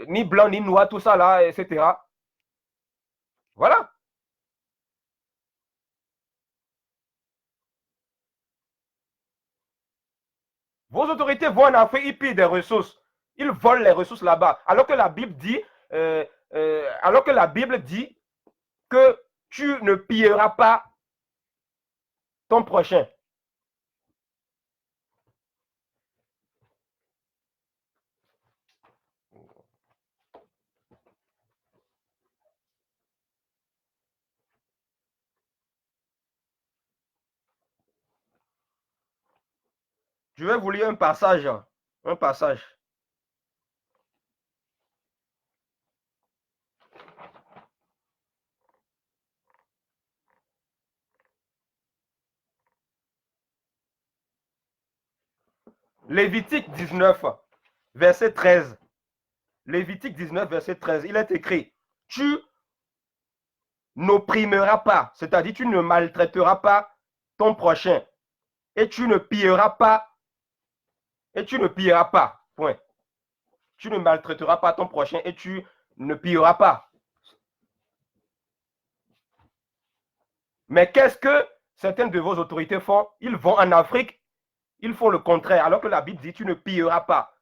ni blanc, ni noir, tout ça là, etc. Voilà. Vos autorités vont en Afrique, ils pillent des ressources. Ils volent les ressources là-bas. Alors que la Bible dit que tu ne pilleras pas ton prochain. Je vais vous lire un passage. Un passage. Lévitique 19, verset 13. Lévitique 19, verset 13. Il est écrit, tu n'opprimeras pas, c'est-à-dire tu ne maltraiteras pas ton prochain. Et tu ne pilleras pas. Et tu ne pilleras pas. Point. Tu ne maltraiteras pas ton prochain et tu ne pilleras pas. Mais qu'est-ce que certaines de vos autorités font? Ils vont en Afrique, ils font le contraire, alors que la Bible dit tu ne pilleras pas.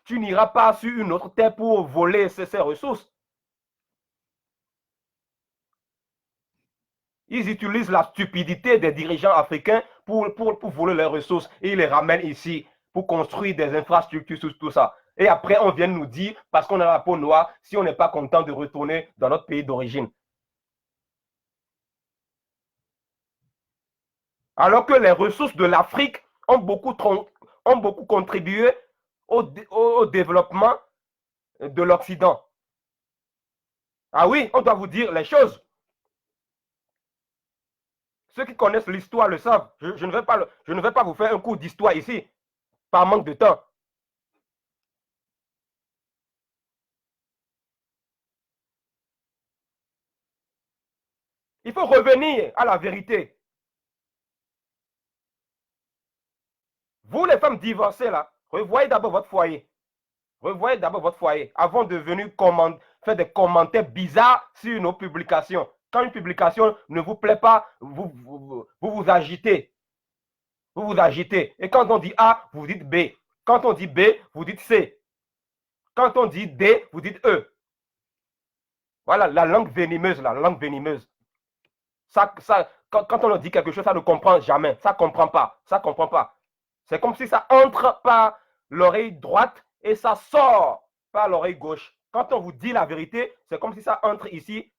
Tu n'iras pas sur une autre terre pour voler ses ressources. Ils utilisent la stupidité des dirigeants africains pour voler leurs ressources et ils les ramènent ici pour construire des infrastructures, tout ça. Et après, on vient nous dire, parce qu'on a la peau noire, si on n'est pas content de retourner dans notre pays d'origine. Alors que les ressources de l'Afrique ont beaucoup contribué au développement de l'Occident. Ah oui, on doit vous dire les choses. Ceux qui connaissent l'histoire le savent. Je ne vais pas vous faire un cours d'histoire ici, par manque de temps. Il faut revenir à la vérité. Vous, les femmes divorcées, là, revoyez d'abord votre foyer. Revoyez d'abord votre foyer avant de venir faire des commentaires bizarres sur nos publications. Quand une publication ne vous plaît pas, vous agitez. Vous vous agitez. Et quand on dit A, vous dites B. Quand on dit B, vous dites C. Quand on dit D, vous dites E. Voilà, la langue venimeuse, la langue venimeuse. Quand on dit quelque chose, ça ne comprend jamais. Ça ne comprend pas. Ça ne comprend pas. C'est comme si ça entre par l'oreille droite et ça sort par l'oreille gauche. Quand on vous dit la vérité, c'est comme si ça entre ici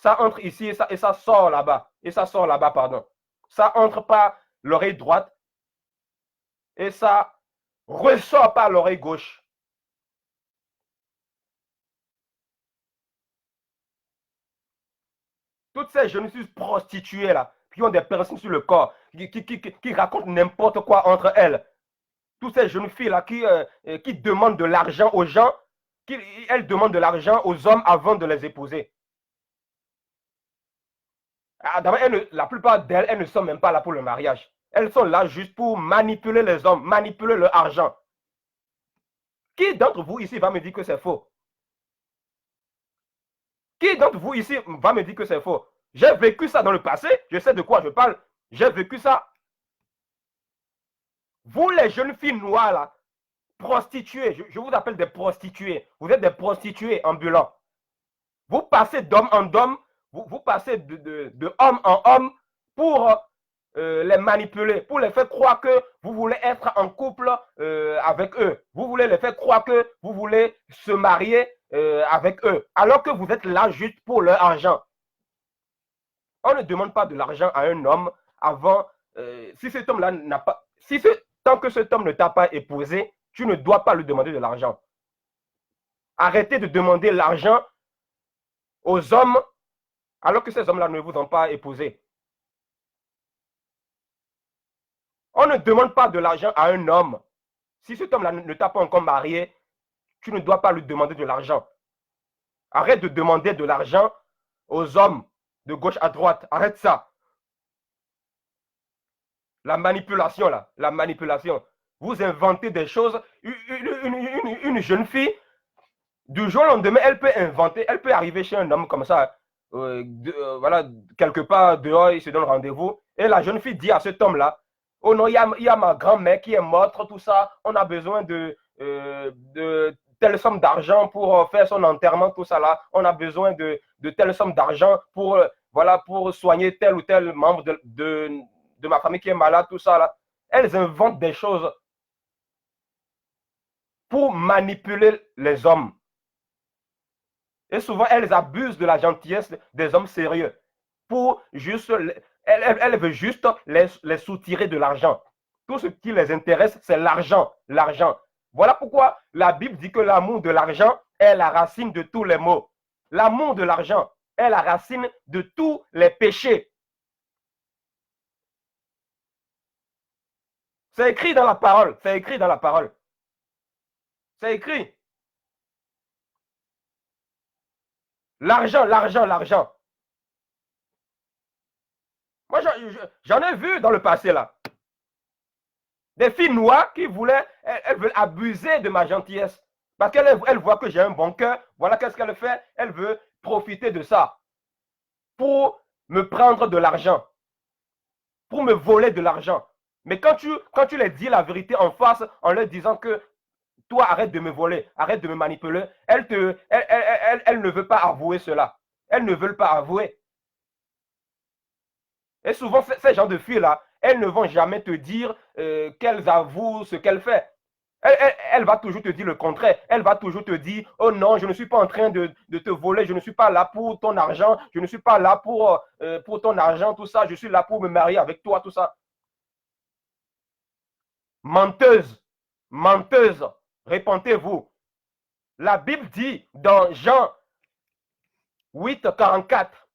et ça sort là-bas. Et ça sort là-bas, pardon. Ça entre par l'oreille droite et ça ressort par l'oreille gauche. Toutes ces jeunes filles prostituées là, qui ont des personnes sur le corps, qui racontent n'importe quoi entre elles. Toutes ces jeunes filles là qui demandent de l'argent aux gens, elles demandent de l'argent aux hommes avant de les épouser. D'abord, la plupart d'elles, elles ne sont même pas là pour le mariage. Elles sont là juste pour manipuler les hommes, manipuler leur argent. Qui d'entre vous ici va me dire que c'est faux? Qui d'entre vous ici va me dire que c'est faux? J'ai vécu ça dans le passé, je sais de quoi je parle. J'ai vécu ça. Vous, les jeunes filles noires, là, prostituées, je vous appelle des prostituées. Vous êtes des prostituées ambulants. Vous passez d'homme en homme, vous passez de homme en homme pour les manipuler, pour les faire croire que vous voulez être en couple avec eux. Vous voulez les faire croire que vous voulez se marier avec eux, alors que vous êtes là juste pour leur argent. On ne demande pas de l'argent à un homme avant, si cet homme-là n'a pas, tant que cet homme ne t'a pas épousé, tu ne dois pas lui demander de l'argent. Arrêtez de demander l'argent aux hommes alors que ces hommes-là ne vous ont pas épousé. On ne demande pas de l'argent à un homme. Si cet homme-là ne t'a pas encore marié, tu ne dois pas lui demander de l'argent. Arrête de demander de l'argent aux hommes de gauche à droite. Arrête ça. La manipulation, là. La manipulation. Vous inventez des choses. Une jeune fille, du jour au lendemain, elle peut inventer, elle peut arriver chez un homme comme ça. Voilà, quelque part dehors, il se donne rendez-vous. Et la jeune fille dit à cet homme-là, oh non, il y a ma grand-mère qui est morte, tout ça. On a besoin de telle somme d'argent pour faire son enterrement, tout ça là. On a besoin de telle somme d'argent pour, voilà, pour soigner tel ou tel membre de ma famille qui est malade, tout ça là. Elles inventent des choses pour manipuler les hommes. Et souvent, elles abusent de la gentillesse des hommes sérieux. Pour juste, elles veulent juste les soutirer de l'argent. Tout ce qui les intéresse, c'est l'argent. L'argent. Voilà pourquoi la Bible dit que l'amour de l'argent est la racine de tous les maux. L'amour de l'argent est la racine de tous les péchés. C'est écrit dans la parole. C'est écrit dans la parole. C'est écrit. L'argent, l'argent, l'argent. Moi, j'en ai vu dans le passé, là. Des filles noires qui voulaient, elles veulent abuser de ma gentillesse. Parce qu'elles voient que j'ai un bon cœur. Voilà qu'est-ce qu'elle fait. Elle veut profiter de ça. Pour me prendre de l'argent, pour me voler de l'argent. Mais quand tu leur dis la vérité en face, en leur disant que toi, arrête de me voler, arrête de me manipuler, elles ne veulent pas avouer cela. Elles ne veulent pas avouer. Et souvent, ces gens de filles-là, elles ne vont jamais te dire qu'elles avouent ce qu'elles font. Elle va toujours te dire le contraire. Elle va toujours te dire, oh non, je ne suis pas en train de te voler, je ne suis pas là pour ton argent, je ne suis pas là pour ton argent, tout ça, je suis là pour me marier avec toi, tout ça. Menteuse, menteuse, répentez-vous. La Bible dit dans Jean 8, 44,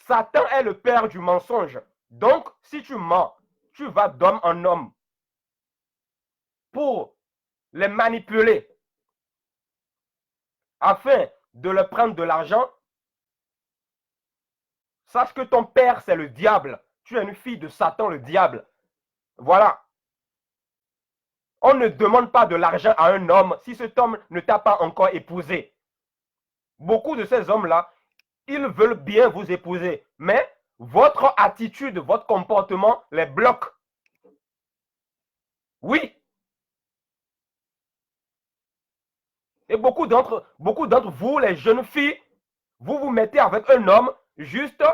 Satan est le père du mensonge. Donc, si tu mens, tu vas d'homme en homme pour les manipuler afin de leur prendre de l'argent. Sache que ton père, c'est le diable. Tu es une fille de Satan, le diable. Voilà. On ne demande pas de l'argent à un homme si cet homme ne t'a pas encore épousé. Beaucoup de ces hommes-là, ils veulent bien vous épouser, mais votre attitude, votre comportement les bloque. Oui. Et beaucoup d'entre vous, les jeunes filles, vous vous mettez avec un homme juste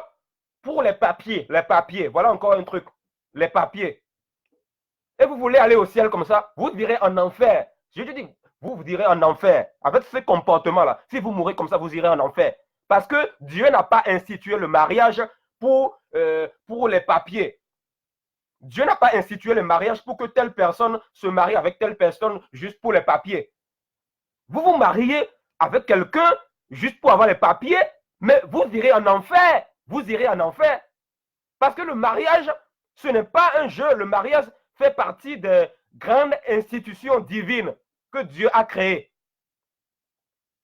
pour les papiers. Les papiers, voilà encore un truc. Les papiers. Et vous voulez aller au ciel comme ça, vous irez en enfer. Je te dis, vous irez en enfer. Avec ce comportement-là, si vous mourrez comme ça, vous irez en enfer. Parce que Dieu n'a pas institué le mariage pour les papiers. Dieu n'a pas institué le mariage pour que telle personne se marie avec telle personne juste pour les papiers. Vous vous mariez avec quelqu'un juste pour avoir les papiers, mais vous irez en enfer. Vous irez en enfer. Parce que le mariage, ce n'est pas un jeu. Le mariage fait partie des grandes institutions divines que Dieu a créées.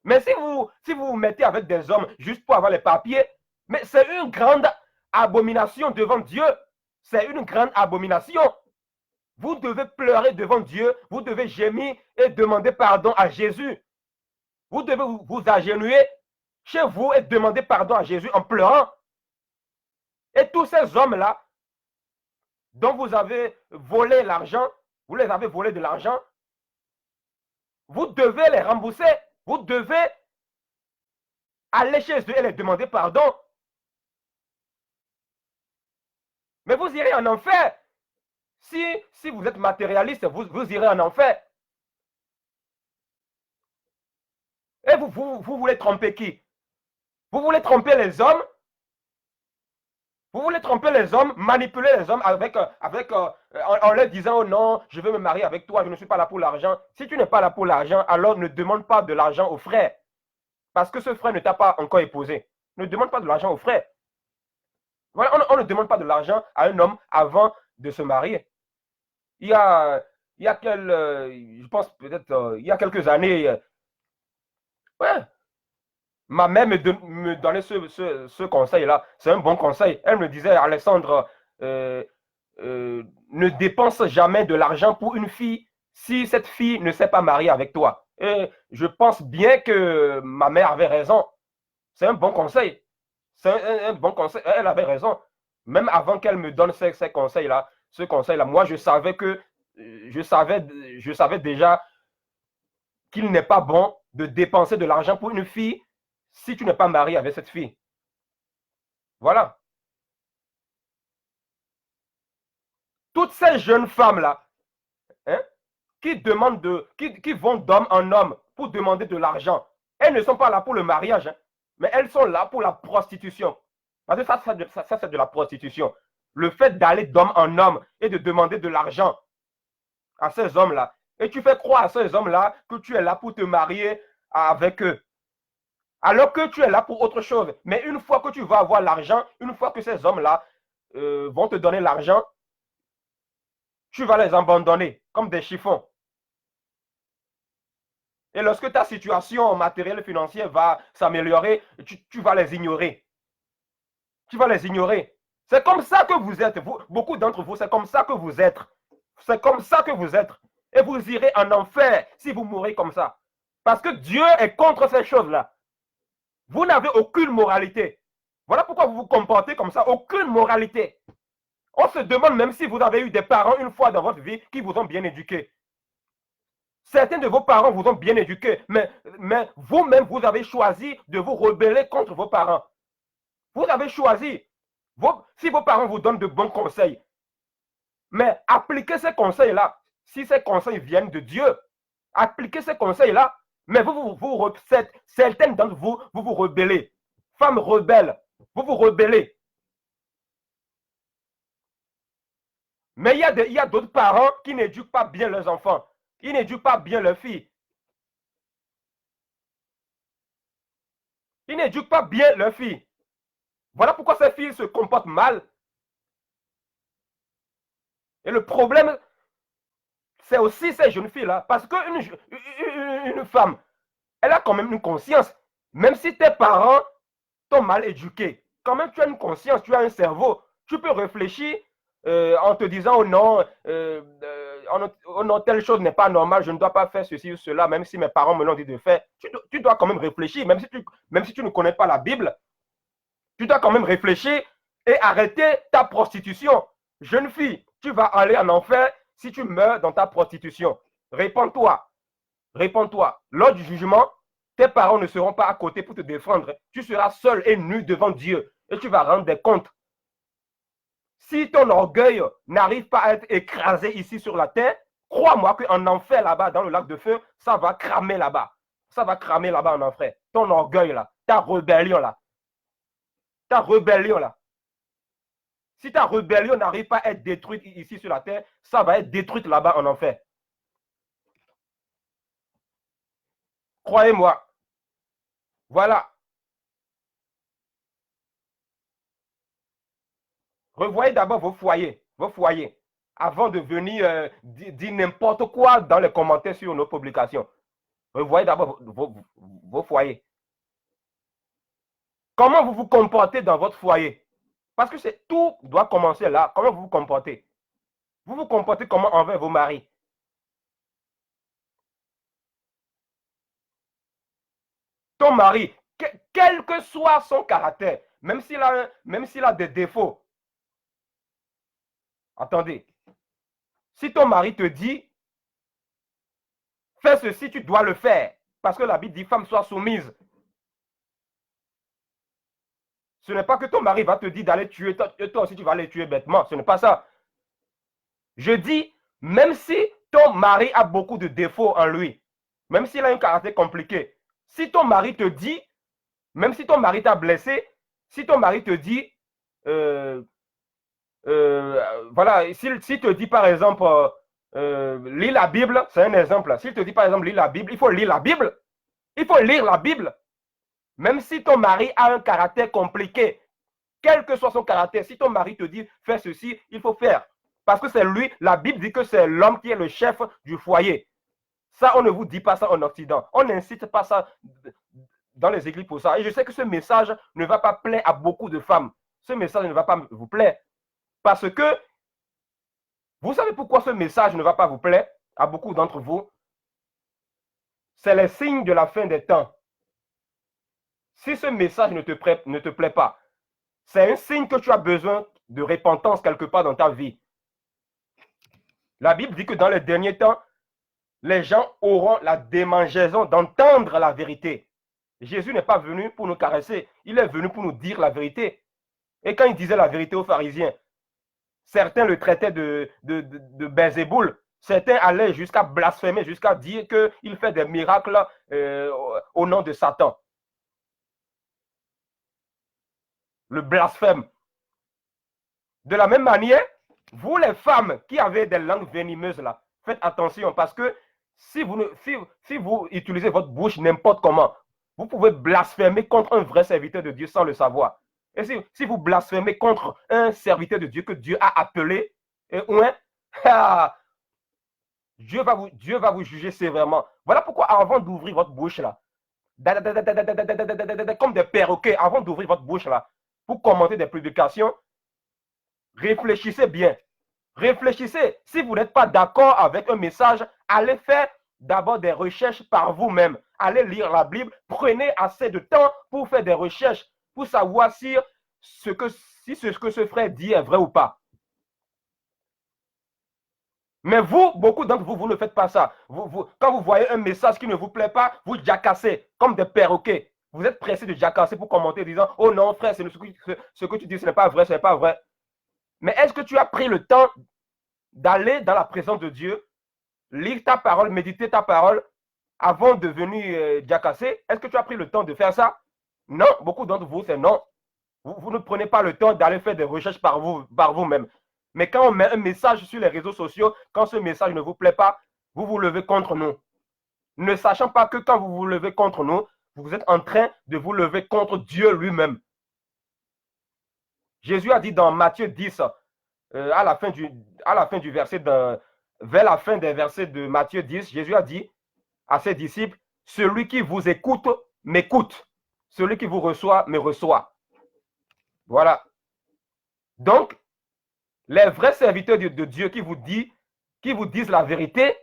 Mais si vous vous mettez avec des hommes juste pour avoir les papiers, mais c'est une grande abomination devant Dieu. C'est une grande abomination. Vous devez pleurer devant Dieu, vous devez gémir et demander pardon à Jésus. Vous devez vous agenouiller chez vous et demander pardon à Jésus en pleurant. Et tous ces hommes-là, dont vous avez volé l'argent, vous les avez volé de l'argent, vous devez les rembourser. Vous devez aller chez eux et les demander pardon. Mais vous irez en enfer. Si vous êtes matérialiste, vous irez en enfer. Et vous voulez tromper qui? Vous voulez tromper les hommes? Vous voulez tromper les hommes, manipuler les hommes en leur disant, oh non, je veux me marier avec toi, je ne suis pas là pour l'argent. Si tu n'es pas là pour l'argent, alors ne demande pas de l'argent au frère. Parce que ce frère ne t'a pas encore épousé. Ne demande pas de l'argent au frère. Voilà, on ne demande pas de l'argent à un homme avant de se marier. Il y a je pense peut-être, il y a quelques années, ouais, ma mère me donnait ce conseil-là. C'est un bon conseil. Elle me disait, Alexandre, ne dépense jamais de l'argent pour une fille si cette fille ne s'est pas mariée avec toi. Et je pense bien que ma mère avait raison. C'est un bon conseil. C'est un bon conseil. Elle avait raison. Même avant qu'elle me donne ce conseil-là, moi, je savais déjà qu'il n'est pas bon de dépenser de l'argent pour une fille si tu n'es pas marié avec cette fille. Voilà. Toutes ces jeunes femmes-là, hein, qui vont d'homme en homme pour demander de l'argent, elles ne sont pas là pour le mariage, hein, mais elles sont là pour la prostitution. Parce que ça c'est de la prostitution. Le fait d'aller d'homme en homme et de demander de l'argent à ces hommes-là. Et tu fais croire à ces hommes-là que tu es là pour te marier avec eux. Alors que tu es là pour autre chose. Mais une fois que tu vas avoir l'argent, une fois que ces hommes-là vont te donner l'argent, tu vas les abandonner comme des chiffons. Et lorsque ta situation matérielle et financière va s'améliorer, tu vas les ignorer. Tu vas les ignorer. C'est comme ça que vous êtes. Beaucoup d'entre vous, c'est comme ça que vous êtes. C'est comme ça que vous êtes. Et vous irez en enfer si vous mourrez comme ça. Parce que Dieu est contre ces choses-là. Vous n'avez aucune moralité. Voilà pourquoi vous vous comportez comme ça. Aucune moralité. On se demande même si vous avez eu des parents une fois dans votre vie qui vous ont bien éduqué. Certains de vos parents vous ont bien éduqué, mais vous-même, vous avez choisi de vous rebeller contre vos parents. Vous avez choisi. Si vos parents vous donnent de bons conseils, mais appliquez ces conseils-là. Si ces conseils viennent de Dieu, appliquez ces conseils-là. Mais certaines d'entre vous, vous vous rebellez. Femmes rebelles, vous vous rebellez. Mais il y a d'autres parents qui n'éduquent pas bien leurs enfants. Ils n'éduquent pas bien leurs filles. Ils n'éduquent pas bien leurs filles. Voilà pourquoi ces filles se comportent mal. Et le problème, c'est aussi ces jeunes filles-là. Parce qu'une femme, elle a quand même une conscience. Même si tes parents t'ont mal éduqué, quand même tu as une conscience, tu as un cerveau. Tu peux réfléchir en te disant, oh non, telle chose n'est pas normale, je ne dois pas faire ceci ou cela, même si mes parents me l'ont dit de faire. Tu dois quand même réfléchir, même si tu ne connais pas la Bible. Tu dois quand même réfléchir et arrêter ta prostitution. Jeune fille, tu vas aller en enfer si tu meurs dans ta prostitution. Réponds-toi. Réponds-toi. Lors du jugement, tes parents ne seront pas à côté pour te défendre. Tu seras seul et nu devant Dieu et tu vas rendre des comptes. Si ton orgueil n'arrive pas à être écrasé ici sur la terre, crois-moi qu'en enfer là-bas, dans le lac de feu, ça va cramer là-bas. Ça va cramer là-bas en enfer. Ton orgueil là, ta rébellion là. Ta rébellion là. Si ta rébellion n'arrive pas à être détruite ici sur la terre, ça va être détruite là-bas en enfer. Croyez-moi. Voilà. Revoyez d'abord vos foyers, avant de venir dire n'importe quoi dans les commentaires sur nos publications. Revoyez d'abord vos foyers. Comment vous vous comportez dans votre foyer? Parce que tout doit commencer là. Comment vous vous comportez? Vous vous comportez comment envers vos maris? Ton mari, quel que soit son caractère, même s'il a des défauts. Attendez. Si ton mari te dit, fais ceci, tu dois le faire. Parce que la Bible dit, femme, sois soumise. Ce n'est pas que ton mari va te dire d'aller tuer, toi aussi tu vas aller tuer bêtement. Ce n'est pas ça. Je dis, même si ton mari a beaucoup de défauts en lui, même s'il a un caractère compliqué, si ton mari te dit, même si ton mari t'a blessé, si ton mari te dit, voilà, s'il te dit par exemple, lis la Bible, c'est un exemple. S'il te dit par exemple, lis la Bible, il faut lire la Bible. Il faut lire la Bible. Même si ton mari a un caractère compliqué, quel que soit son caractère, si ton mari te dit, fais ceci, il faut faire. Parce que c'est lui, la Bible dit que c'est l'homme qui est le chef du foyer. Ça, on ne vous dit pas ça en Occident. On n'incite pas ça dans les églises pour ça. Et je sais que ce message ne va pas plaire à beaucoup de femmes. Ce message ne va pas vous plaire. Parce que, vous savez pourquoi ce message ne va pas vous plaire à beaucoup d'entre vous? C'est les signes de la fin des temps. Si ce message ne te plaît pas, c'est un signe que tu as besoin de repentance quelque part dans ta vie. La Bible dit que dans les derniers temps, les gens auront la démangeaison d'entendre la vérité. Jésus n'est pas venu pour nous caresser, il est venu pour nous dire la vérité. Et quand il disait la vérité aux pharisiens, certains le traitaient de Belzéboul, certains allaient jusqu'à blasphémer, jusqu'à dire qu'il fait des miracles au nom de Satan. Le blasphème. De la même manière, vous les femmes qui avez des langues venimeuses là, faites attention parce que si vous utilisez votre bouche n'importe comment, vous pouvez blasphémer contre un vrai serviteur de Dieu sans le savoir. Et si vous blasphémez contre un serviteur de Dieu que Dieu a appelé, Dieu va vous juger sévèrement. Voilà pourquoi avant d'ouvrir votre bouche là, comme des perroquets, avant d'ouvrir votre bouche là, pour commenter des publications, réfléchissez bien. Réfléchissez. Si vous n'êtes pas d'accord avec un message, allez faire d'abord des recherches par vous-même. Allez lire la Bible. Prenez assez de temps pour faire des recherches, pour savoir si si ce que ce frère dit est vrai ou pas. Mais vous, beaucoup d'entre vous, vous ne faites pas ça. Quand vous voyez un message qui ne vous plaît pas, vous jacassez comme des perroquets. Vous êtes pressé de jacasser pour commenter, disant « Oh non, frère, ce que tu dis, ce n'est pas vrai, ce n'est pas vrai. » Mais est-ce que tu as pris le temps d'aller dans la présence de Dieu, lire ta parole, méditer ta parole, avant de venir jacasser? Est-ce que tu as pris le temps de faire ça? Non, beaucoup d'entre vous, c'est non. Vous ne prenez pas le temps d'aller faire des recherches par vous-même. Mais quand on met un message sur les réseaux sociaux, quand ce message ne vous plaît pas, vous vous levez contre nous. Ne sachant pas que quand vous vous levez contre nous, vous êtes en train de vous lever contre Dieu lui-même. Jésus a dit dans Matthieu 10, à la fin du verset, vers la fin des versets de Matthieu 10, Jésus a dit à ses disciples, « Celui qui vous écoute, m'écoute. Celui qui vous reçoit, me reçoit. » Voilà. Donc, les vrais serviteurs de Dieu qui vous disent la vérité,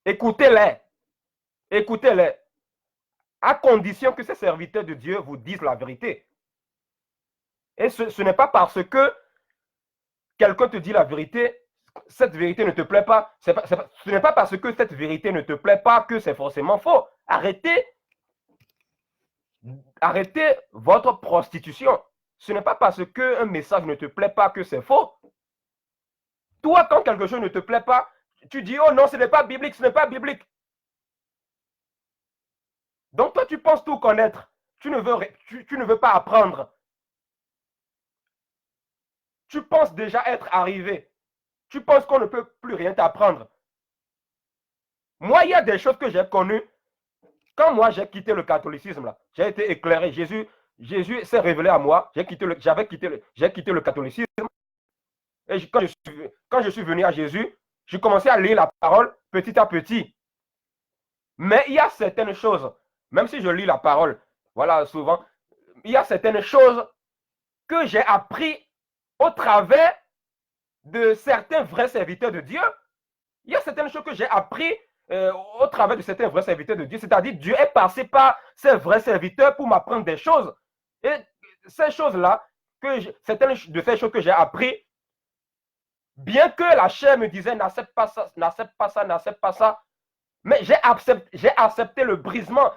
écoutez-les. Écoutez-les. À condition que ces serviteurs de Dieu vous disent la vérité. Et ce n'est pas parce que quelqu'un te dit la vérité, cette vérité ne te plaît pas. Ce n'est pas parce que cette vérité ne te plaît pas que c'est forcément faux. Arrêtez votre prostitution. Ce n'est pas parce qu'un message ne te plaît pas que c'est faux. Toi, quand quelque chose ne te plaît pas, tu dis, oh non, ce n'est pas biblique, ce n'est pas biblique. Donc toi, tu penses tout connaître. Tu ne veux pas apprendre. Tu penses déjà être arrivé. Tu penses qu'on ne peut plus rien t'apprendre. Moi, il y a des choses que j'ai connues. Quand moi, j'ai quitté le catholicisme, j'ai été éclairé. Jésus s'est révélé à moi. J'ai quitté le catholicisme. Et quand je suis venu à Jésus, j'ai commencé à lire la parole petit à petit. Mais il y a certaines choses, même si je lis la parole, voilà, souvent, il y a certaines choses que j'ai appris au travers de certains vrais serviteurs de Dieu. Il y a certaines choses que j'ai appris au travers de certains vrais serviteurs de Dieu. C'est-à-dire, Dieu est passé par ces vrais serviteurs pour m'apprendre des choses. Et ces choses-là, certaines de ces choses que j'ai appris, bien que la chair me disait n'accepte pas ça, n'accepte pas ça, n'accepte pas ça, mais j'ai accepté le brisement.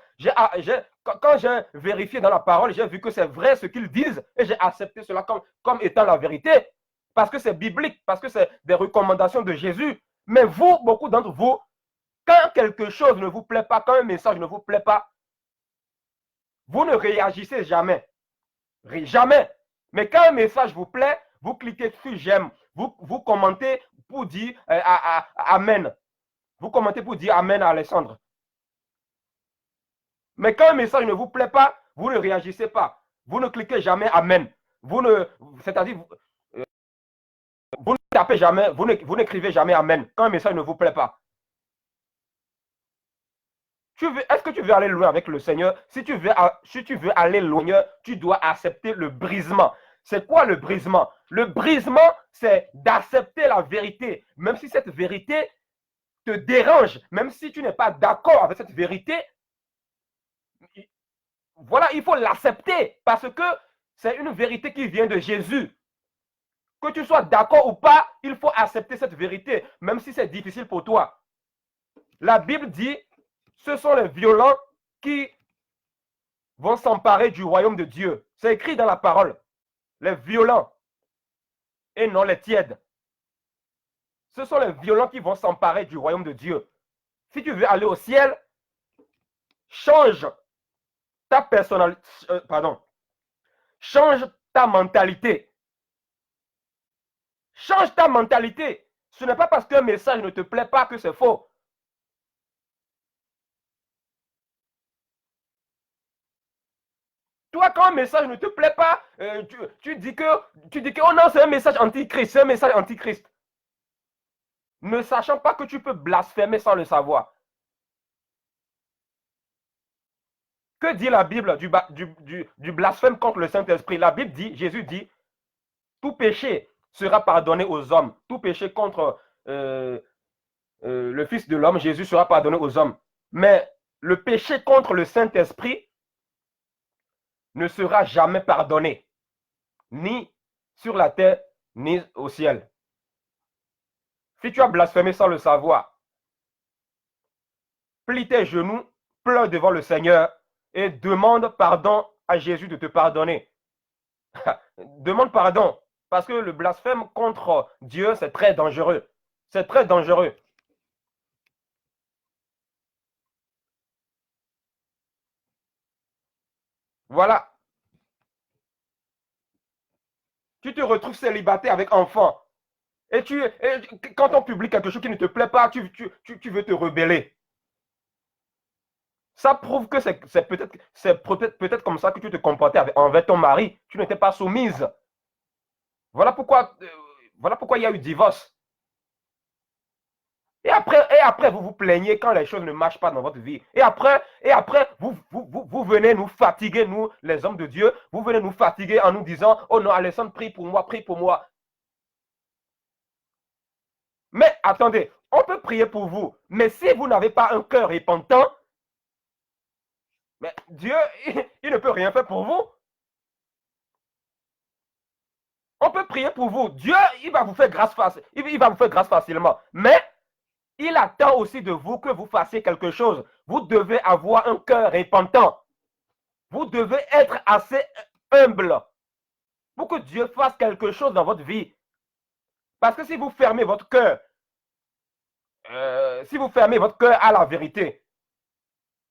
Quand j'ai vérifié dans la parole, j'ai vu que c'est vrai ce qu'ils disent et j'ai accepté cela comme étant la vérité. Parce que c'est biblique, parce que c'est des recommandations de Jésus. Mais vous, beaucoup d'entre vous, quand quelque chose ne vous plaît pas, quand un message ne vous plaît pas, vous ne réagissez jamais. Jamais. Mais quand un message vous plaît, vous cliquez sur j'aime. Vous commentez pour dire Amen. Vous commentez pour dire Amen à Alexandre. Mais quand un message ne vous plaît pas, vous ne réagissez pas. Vous ne cliquez jamais Amen. C'est-à-dire, vous ne tapez jamais, vous n'écrivez jamais Amen quand un message ne vous plaît pas. Est-ce que tu veux aller loin avec le Seigneur? Si tu veux aller loin, tu dois accepter le brisement. C'est quoi le brisement? Le brisement, c'est d'accepter la vérité. Même si cette vérité te dérange, même si tu n'es pas d'accord avec cette vérité, voilà, il faut l'accepter parce que c'est une vérité qui vient de Jésus. Que tu sois d'accord ou pas, il faut accepter cette vérité, même si c'est difficile pour toi. La Bible dit, ce sont les violents qui vont s'emparer du royaume de Dieu. C'est écrit dans la parole. Les violents et non les tièdes. Ce sont les violents qui vont s'emparer du royaume de Dieu. Si tu veux aller au ciel, change ta personnalité, change ta mentalité. Change ta mentalité. Ce n'est pas parce qu'un message ne te plaît pas que c'est faux. Toi, quand un message ne te plaît pas, tu dis que oh non, c'est un message antichrist, c'est un message antichrist. Ne sachant pas que tu peux blasphémer sans le savoir. Que dit la Bible du blasphème contre le Saint-Esprit? La Bible dit, Jésus dit, tout péché sera pardonné aux hommes. Tout péché contre le Fils de l'homme, Jésus sera pardonné aux hommes. Mais le péché contre le Saint-Esprit, ne sera jamais pardonné, ni sur la terre, ni au ciel. Si tu as blasphémé sans le savoir, plie tes genoux, pleure devant le Seigneur et demande pardon à Jésus de te pardonner. Demande pardon, parce que le blasphème contre Dieu, c'est très dangereux. C'est très dangereux. Voilà. Tu te retrouves célibataire avec enfant. Et quand on publie quelque chose qui ne te plaît pas, tu veux te rebeller. Ça prouve que c'est peut-être comme ça que tu te comportais envers ton mari. Tu n'étais pas soumise. Voilà pourquoi il y a eu divorce. Et après, vous vous plaignez quand les choses ne marchent pas dans votre vie. Et après, vous venez nous fatiguer, nous, les hommes de Dieu. Vous venez nous fatiguer en nous disant, oh non, Alessandre, prie pour moi, prie pour moi. Mais attendez, on peut prier pour vous. Mais si vous n'avez pas un cœur repentant, mais Dieu, il ne peut rien faire pour vous. On peut prier pour vous. Dieu, il va vous faire grâce facilement. Mais il attend aussi de vous que vous fassiez quelque chose. Vous devez avoir un cœur repentant. Vous devez être assez humble pour que Dieu fasse quelque chose dans votre vie. Parce que si vous fermez votre cœur, à la vérité,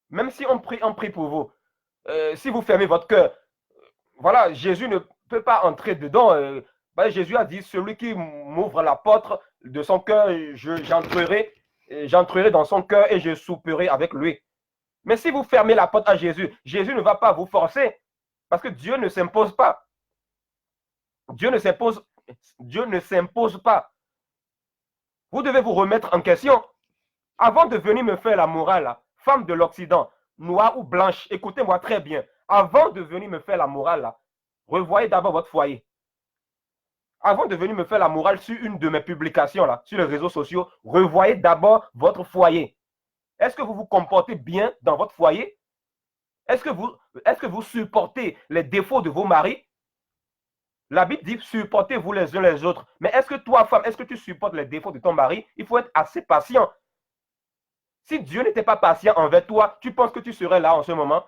même si on prie pour vous, si vous fermez votre cœur, voilà, Jésus ne peut pas entrer dedans. Jésus a dit, celui qui m'ouvre la porte de son cœur, j'entrerai dans son cœur et je souperai avec lui. Mais si vous fermez la porte à Jésus, Jésus ne va pas vous forcer. Parce que Dieu ne s'impose pas. Dieu ne s'impose pas. Vous devez vous remettre en question. Avant de venir me faire la morale, femme de l'Occident, noire ou blanche, écoutez-moi très bien. Avant de venir me faire la morale, revoyez d'abord votre foyer. Avant de venir me faire la morale sur une de mes publications, sur les réseaux sociaux, revoyez d'abord votre foyer. Est-ce que vous vous comportez bien dans votre foyer? Est-ce que vous supportez les défauts de vos maris? La Bible dit, supportez-vous les uns les autres. Mais est-ce que toi, femme, est-ce que tu supportes les défauts de ton mari? Il faut être assez patient. Si Dieu n'était pas patient envers toi, tu penses que tu serais là en ce moment?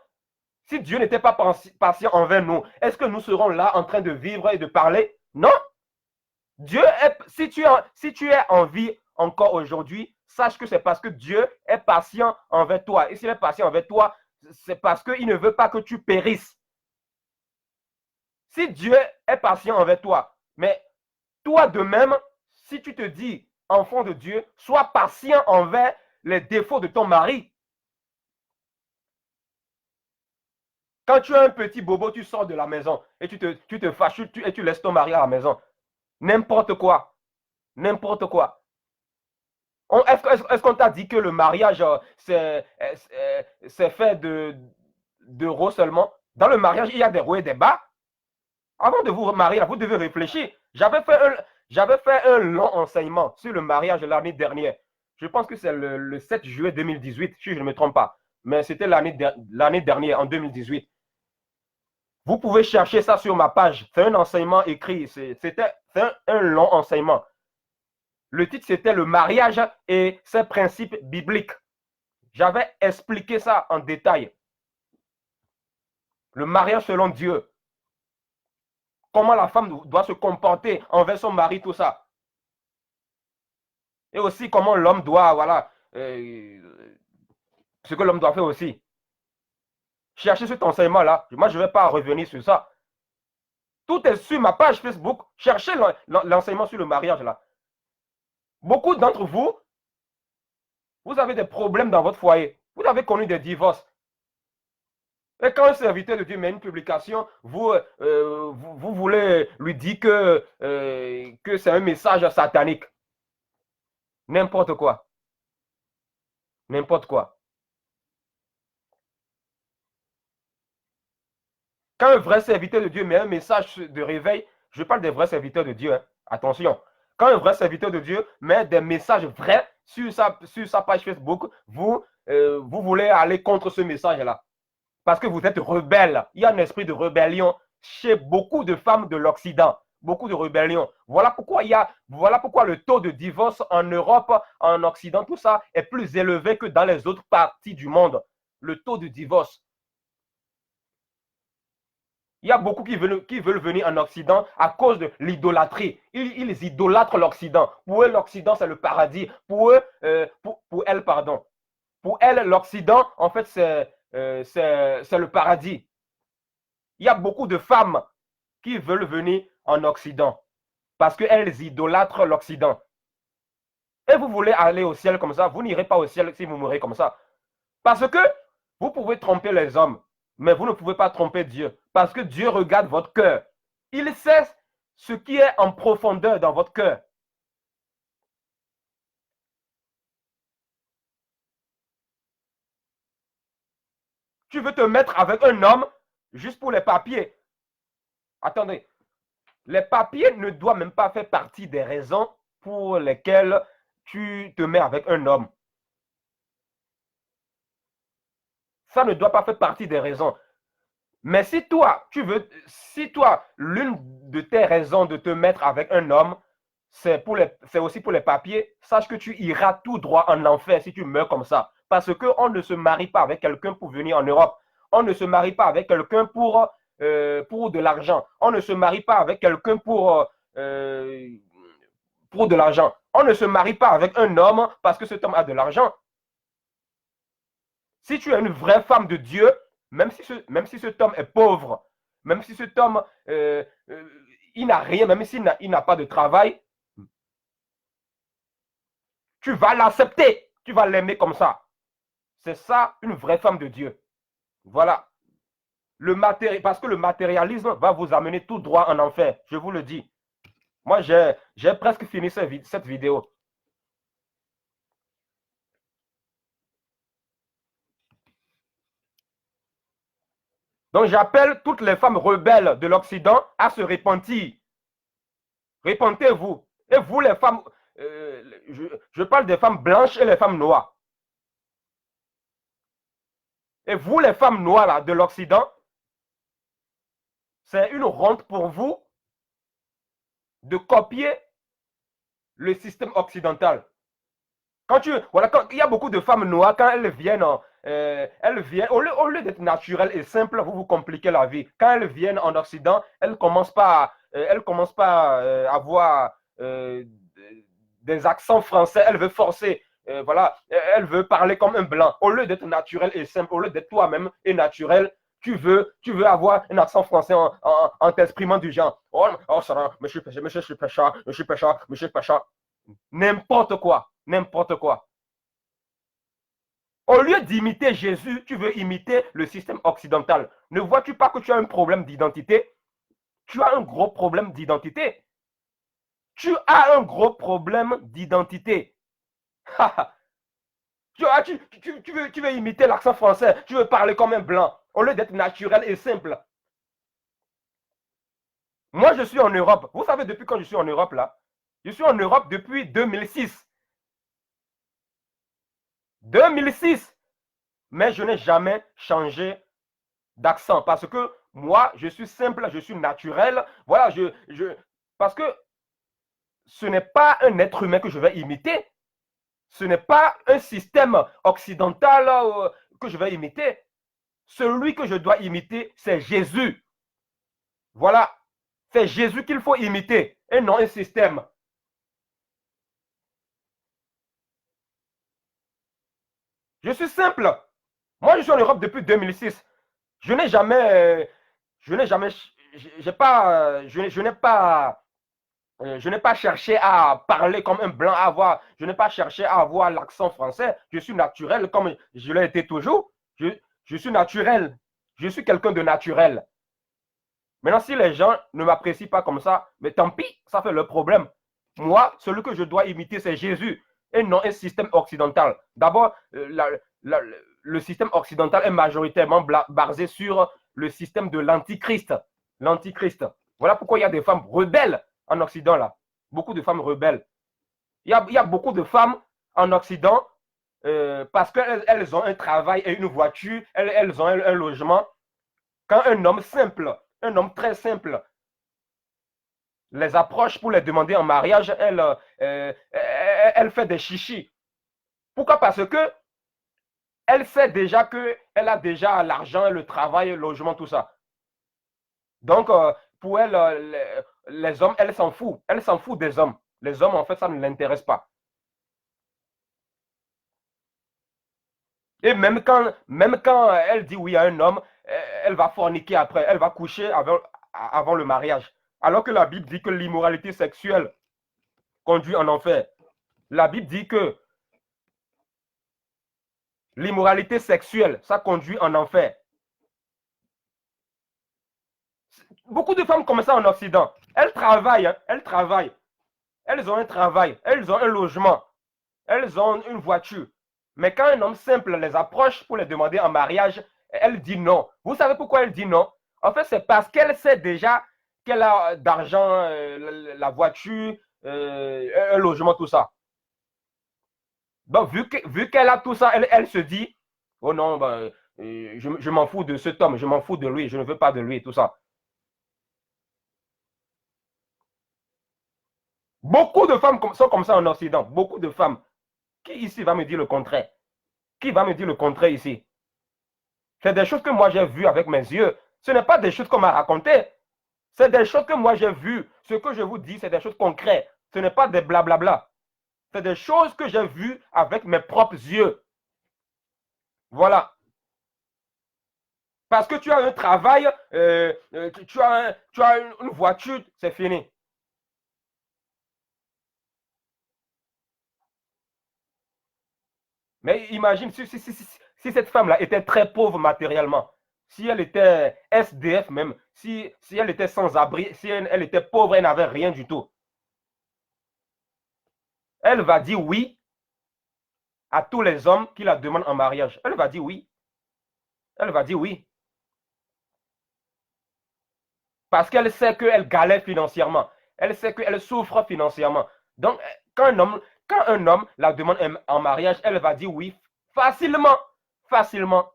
Si Dieu n'était pas patient envers nous, est-ce que nous serons là en train de vivre et de parler? Non. Dieu si tu es en vie encore aujourd'hui, sache que c'est parce que Dieu est patient envers toi. Et s'il est patient envers toi, c'est parce qu'il ne veut pas que tu périsses. Si Dieu est patient envers toi, mais toi de même, si tu te dis enfant de Dieu, sois patient envers les défauts de ton mari. Quand tu as un petit bobo, tu sors de la maison et tu te fâches et tu laisses ton mari à la maison. N'importe quoi. N'importe quoi. Est-ce qu'on t'a dit que le mariage, c'est fait d'euros seulement? Dans le mariage, il y a des hauts et des bas. Avant de vous marier, vous devez réfléchir. J'avais fait un long enseignement sur le mariage l'année dernière. Je pense que c'est le 7 juillet 2018, si je ne me trompe pas. Mais c'était l'année dernière, en 2018. Vous pouvez chercher ça sur ma page. C'est un enseignement écrit. C'est un long enseignement. Le titre, c'était le mariage et ses principes bibliques. J'avais expliqué ça en détail. Le mariage selon Dieu. Comment la femme doit se comporter envers son mari, tout ça. Et aussi comment l'homme doit, voilà, ce que l'homme doit faire aussi. Cherchez cet enseignement-là. Moi, je ne vais pas revenir sur ça. Tout est sur ma page Facebook. Cherchez l'enseignement sur le mariage, là. Beaucoup d'entre vous, vous avez des problèmes dans votre foyer. Vous avez connu des divorces. Et quand un serviteur de Dieu met une publication, vous voulez lui dire que c'est un message satanique. N'importe quoi. N'importe quoi. Quand un vrai serviteur de Dieu met un message de réveil, je parle des vrais serviteurs de Dieu, hein, attention. Quand un vrai serviteur de Dieu met des messages vrais sur sa page Facebook, vous voulez aller contre ce message-là. Parce que vous êtes rebelles. Il y a un esprit de rébellion chez beaucoup de femmes de l'Occident. Beaucoup de rébellion. Voilà pourquoi le taux de divorce en Europe, en Occident, tout ça est plus élevé que dans les autres parties du monde. Le taux de divorce. Il y a beaucoup qui veulent venir en Occident à cause de l'idolâtrie. Ils idolâtrent l'Occident. Pour eux, l'Occident, c'est le paradis. Pour eux, pour elles, pardon. Pour elles, l'Occident, en fait, c'est le paradis. Il y a beaucoup de femmes qui veulent venir en Occident parce qu'elles idolâtrent l'Occident. Et vous voulez aller au ciel comme ça, vous n'irez pas au ciel si vous mourrez comme ça. Parce que vous pouvez tromper les hommes, mais vous ne pouvez pas tromper Dieu. Parce que Dieu regarde votre cœur. Il sait ce qui est en profondeur dans votre cœur. Tu veux te mettre avec un homme juste pour les papiers. Attendez, les papiers ne doivent même pas faire partie des raisons pour lesquelles tu te mets avec un homme. Ça ne doit pas faire partie des raisons. Mais si toi, l'une de tes raisons de te mettre avec un homme, c'est aussi pour les papiers, sache que tu iras tout droit en enfer si tu meurs comme ça. Parce qu'on ne se marie pas avec quelqu'un pour venir en Europe. On ne se marie pas avec quelqu'un pour de l'argent. On ne se marie pas avec quelqu'un pour de l'argent. On ne se marie pas avec un homme parce que cet homme a de l'argent. Si tu es une vraie femme de Dieu, même si cet homme est pauvre, même si cet homme, il n'a rien, même s'il n'a pas de travail, tu vas l'accepter, tu vas l'aimer comme ça. C'est ça, une vraie femme de Dieu. Voilà. Parce que le matérialisme va vous amener tout droit en enfer, je vous le dis. Moi, j'ai presque fini cette vidéo. Donc, j'appelle toutes les femmes rebelles de l'Occident à se repentir. Repentez-vous. Et vous, les femmes, je parle des femmes blanches et les femmes noires. Et vous, les femmes noires là, de l'Occident, c'est une honte pour vous de copier le système occidental. Quand il y a beaucoup de femmes noires, quand elles viennent, au lieu d'être naturelles et simples, vous compliquez la vie. Quand elles viennent en Occident, elles commencent pas à avoir des accents français, elles veulent forcer, voilà, elles veulent parler comme un blanc. Au lieu d'être naturel et simple, au lieu d'être toi-même et naturel, tu veux avoir un accent français en t'exprimant du genre. Oh, ça va, monsieur Pécha. N'importe quoi. N'importe quoi. Au lieu d'imiter Jésus, tu veux imiter le système occidental. Ne vois-tu pas que tu as un problème d'identité? Tu as un gros problème d'identité. Tu as un gros problème d'identité. tu veux imiter l'accent français. Tu veux parler comme un blanc. Au lieu d'être naturel et simple. Moi, je suis en Europe. Vous savez depuis quand je suis en Europe là? Je suis en Europe depuis 2006. 2006. Mais je n'ai jamais changé d'accent parce que moi, je suis simple, je suis naturel. Voilà, parce que ce n'est pas un être humain que je vais imiter. Ce n'est pas un système occidental que je vais imiter. Celui que je dois imiter, c'est Jésus. Voilà. C'est Jésus qu'il faut imiter et non un système. Je suis simple. Moi, je suis en Europe depuis 2006. Je n'ai pas cherché à parler comme un blanc, je n'ai pas cherché à avoir l'accent français. Je suis naturel comme je l'ai été toujours. Je suis naturel. Je suis quelqu'un de naturel. Maintenant, si les gens ne m'apprécient pas comme ça, mais tant pis, ça fait le problème. Moi, celui que je dois imiter, c'est Jésus et non un système occidental. D'abord, le système occidental est majoritairement basé sur le système de l'antichrist. L'antichrist. Voilà pourquoi il y a des femmes rebelles en Occident là. Beaucoup de femmes rebelles. Il y a beaucoup de femmes en Occident parce qu'elles ont un travail et une voiture, elles ont un logement. Quand un homme simple, un homme très simple, les approche pour les demander en mariage, elle fait des chichis. Pourquoi? Parce que elle sait déjà qu'elle a déjà l'argent, le travail, le logement, tout ça. Donc, pour elle, les hommes, elle s'en fout. Elle s'en fout des hommes. Les hommes, en fait, ça ne l'intéresse pas. Et même quand elle dit oui à un homme, elle va forniquer après. Elle va coucher avant le mariage. Alors que la Bible dit que l'immoralité sexuelle conduit en enfer. La Bible dit que l'immoralité sexuelle, ça conduit en enfer. Beaucoup de femmes comme ça en Occident, elles travaillent, hein, elles travaillent. Elles ont un travail, elles ont un logement, elles ont une voiture. Mais quand un homme simple les approche pour les demander en mariage, elle dit non. Vous savez pourquoi elle dit non? En fait, c'est parce qu'elle sait déjà qu'elle a d'argent, la voiture, un logement, tout ça. Donc, vu qu'elle a tout ça, elle se dit, oh non, ben, je m'en fous de cet homme, je m'en fous de lui, je ne veux pas de lui, tout ça. Beaucoup de femmes sont comme ça en Occident. Beaucoup de femmes. Qui ici va me dire le contraire? Qui va me dire le contraire ici? C'est des choses que moi j'ai vues avec mes yeux. Ce n'est pas des choses qu'on m'a racontées. C'est des choses que moi j'ai vues. Ce que je vous dis, c'est des choses concrètes. Ce n'est pas des blablabla. C'est des choses que j'ai vues avec mes propres yeux. Voilà. Parce que tu as un travail, tu as une voiture, c'est fini. Mais imagine si cette femme-là était très pauvre matériellement, si elle était SDF même, si elle était sans abri, si elle était pauvre, elle n'avait rien du tout. Elle va dire oui à tous les hommes qui la demandent en mariage. Elle va dire oui. Elle va dire oui. Parce qu'elle sait qu'elle galère financièrement. Elle sait qu'elle souffre financièrement. Donc, quand un homme la demande en mariage, elle va dire oui facilement. Facilement.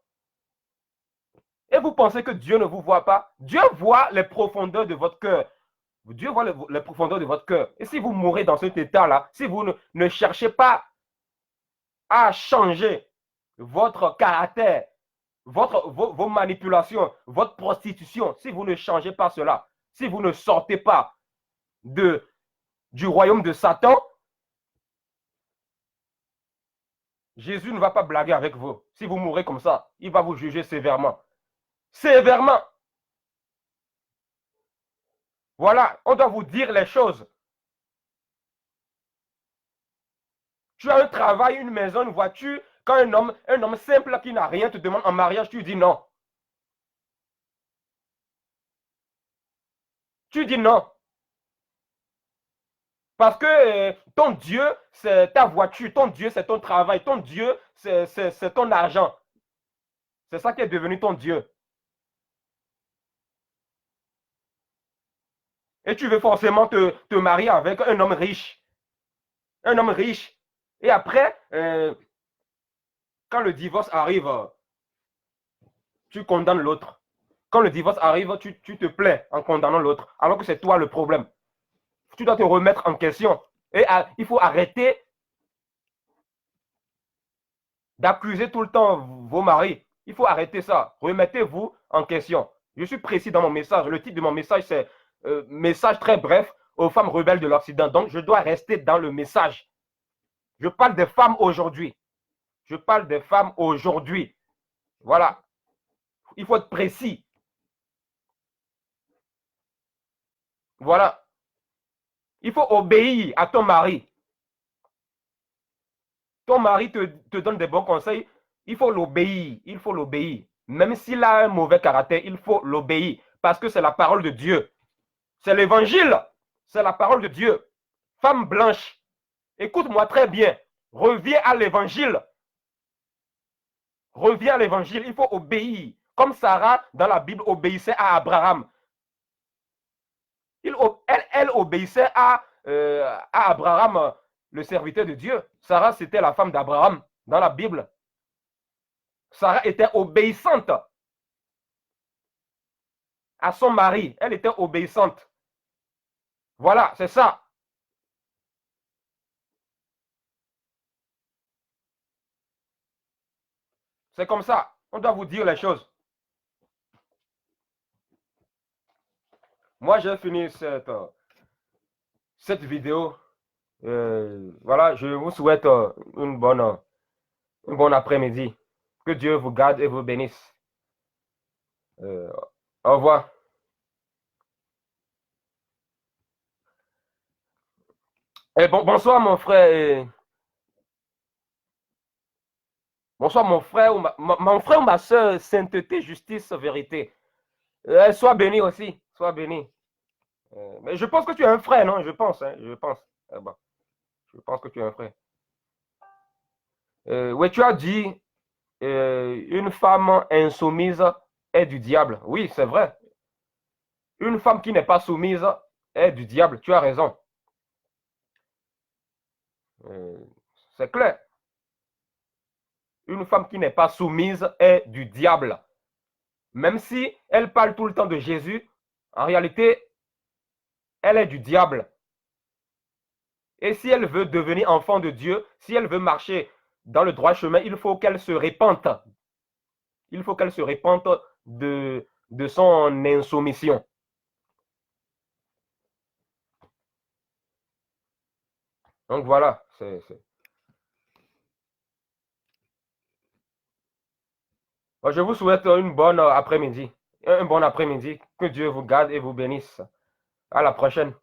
Et vous pensez que Dieu ne vous voit pas? Dieu voit les profondeurs de votre cœur. Dieu voit les profondeurs de votre cœur. Et si vous mourrez dans cet état-là, si vous ne cherchez pas à changer votre caractère, vos manipulations, votre prostitution, si vous ne changez pas cela, si vous ne sortez pas du royaume de Satan, Jésus ne va pas blaguer avec vous. Si vous mourrez comme ça, il va vous juger sévèrement. Sévèrement. Voilà, on doit vous dire les choses. Tu as un travail, une maison, une voiture. Quand un homme simple qui n'a rien te demande en mariage, tu dis non. Tu dis non. Parce que ton Dieu, c'est ta voiture. Ton Dieu, c'est ton travail. Ton Dieu, c'est ton argent. C'est ça qui est devenu ton Dieu. Et tu veux forcément te marier avec un homme riche. Un homme riche. Et après, quand le divorce arrive, tu condamnes l'autre. Quand le divorce arrive, tu te plains en condamnant l'autre, alors que c'est toi le problème. Tu dois te remettre en question. Et il faut arrêter d'accuser tout le temps vos maris. Il faut arrêter ça. Remettez-vous en question. Je suis précis dans mon message. Le titre de mon message, c'est message très bref aux femmes rebelles de l'Occident. Donc, je dois rester dans le message. Je parle des femmes aujourd'hui. Je parle des femmes aujourd'hui. Voilà. Il faut être précis. Voilà. Il faut obéir à ton mari. Ton mari te donne des bons conseils, il faut l'obéir. Il faut l'obéir. Même s'il a un mauvais caractère, il faut l'obéir. Parce que c'est la parole de Dieu. C'est l'évangile. C'est la parole de Dieu. Femme blanche, écoute-moi très bien. Reviens à l'évangile. Reviens à l'évangile. Il faut obéir. Comme Sarah, dans la Bible, obéissait à Abraham. Elle obéissait à Abraham, le serviteur de Dieu. Sarah, c'était la femme d'Abraham. dans la Bible. Sarah était obéissante à son mari. Elle était obéissante. Voilà, c'est ça. C'est comme ça. On doit vous dire les choses. Moi, j'ai fini cette vidéo. Voilà, je vous souhaite une bonne après-midi. Que Dieu vous garde et vous bénisse. Au revoir. Et bonsoir, mon frère. Bonsoir, mon frère mon frère ou ma soeur, sainteté, justice, vérité. Sois béni aussi. Sois béni. Mais je pense que tu es un frère, non? Je pense. Hein, je pense. Bon, je pense que tu es un frère. Oui, tu as dit une femme insoumise est du diable. Oui, c'est vrai. Une femme qui n'est pas soumise est du diable. Tu as raison. C'est clair. Une femme qui n'est pas soumise est du diable. Même si elle parle tout le temps de Jésus, en réalité, elle est du diable. Et si elle veut devenir enfant de Dieu, si elle veut marcher dans le droit chemin, il faut qu'elle se répente. Il faut qu'elle se répente de son insoumission. Donc voilà, je vous souhaite une bonne après-midi. Un bon après-midi. Que Dieu vous garde et vous bénisse. À la prochaine.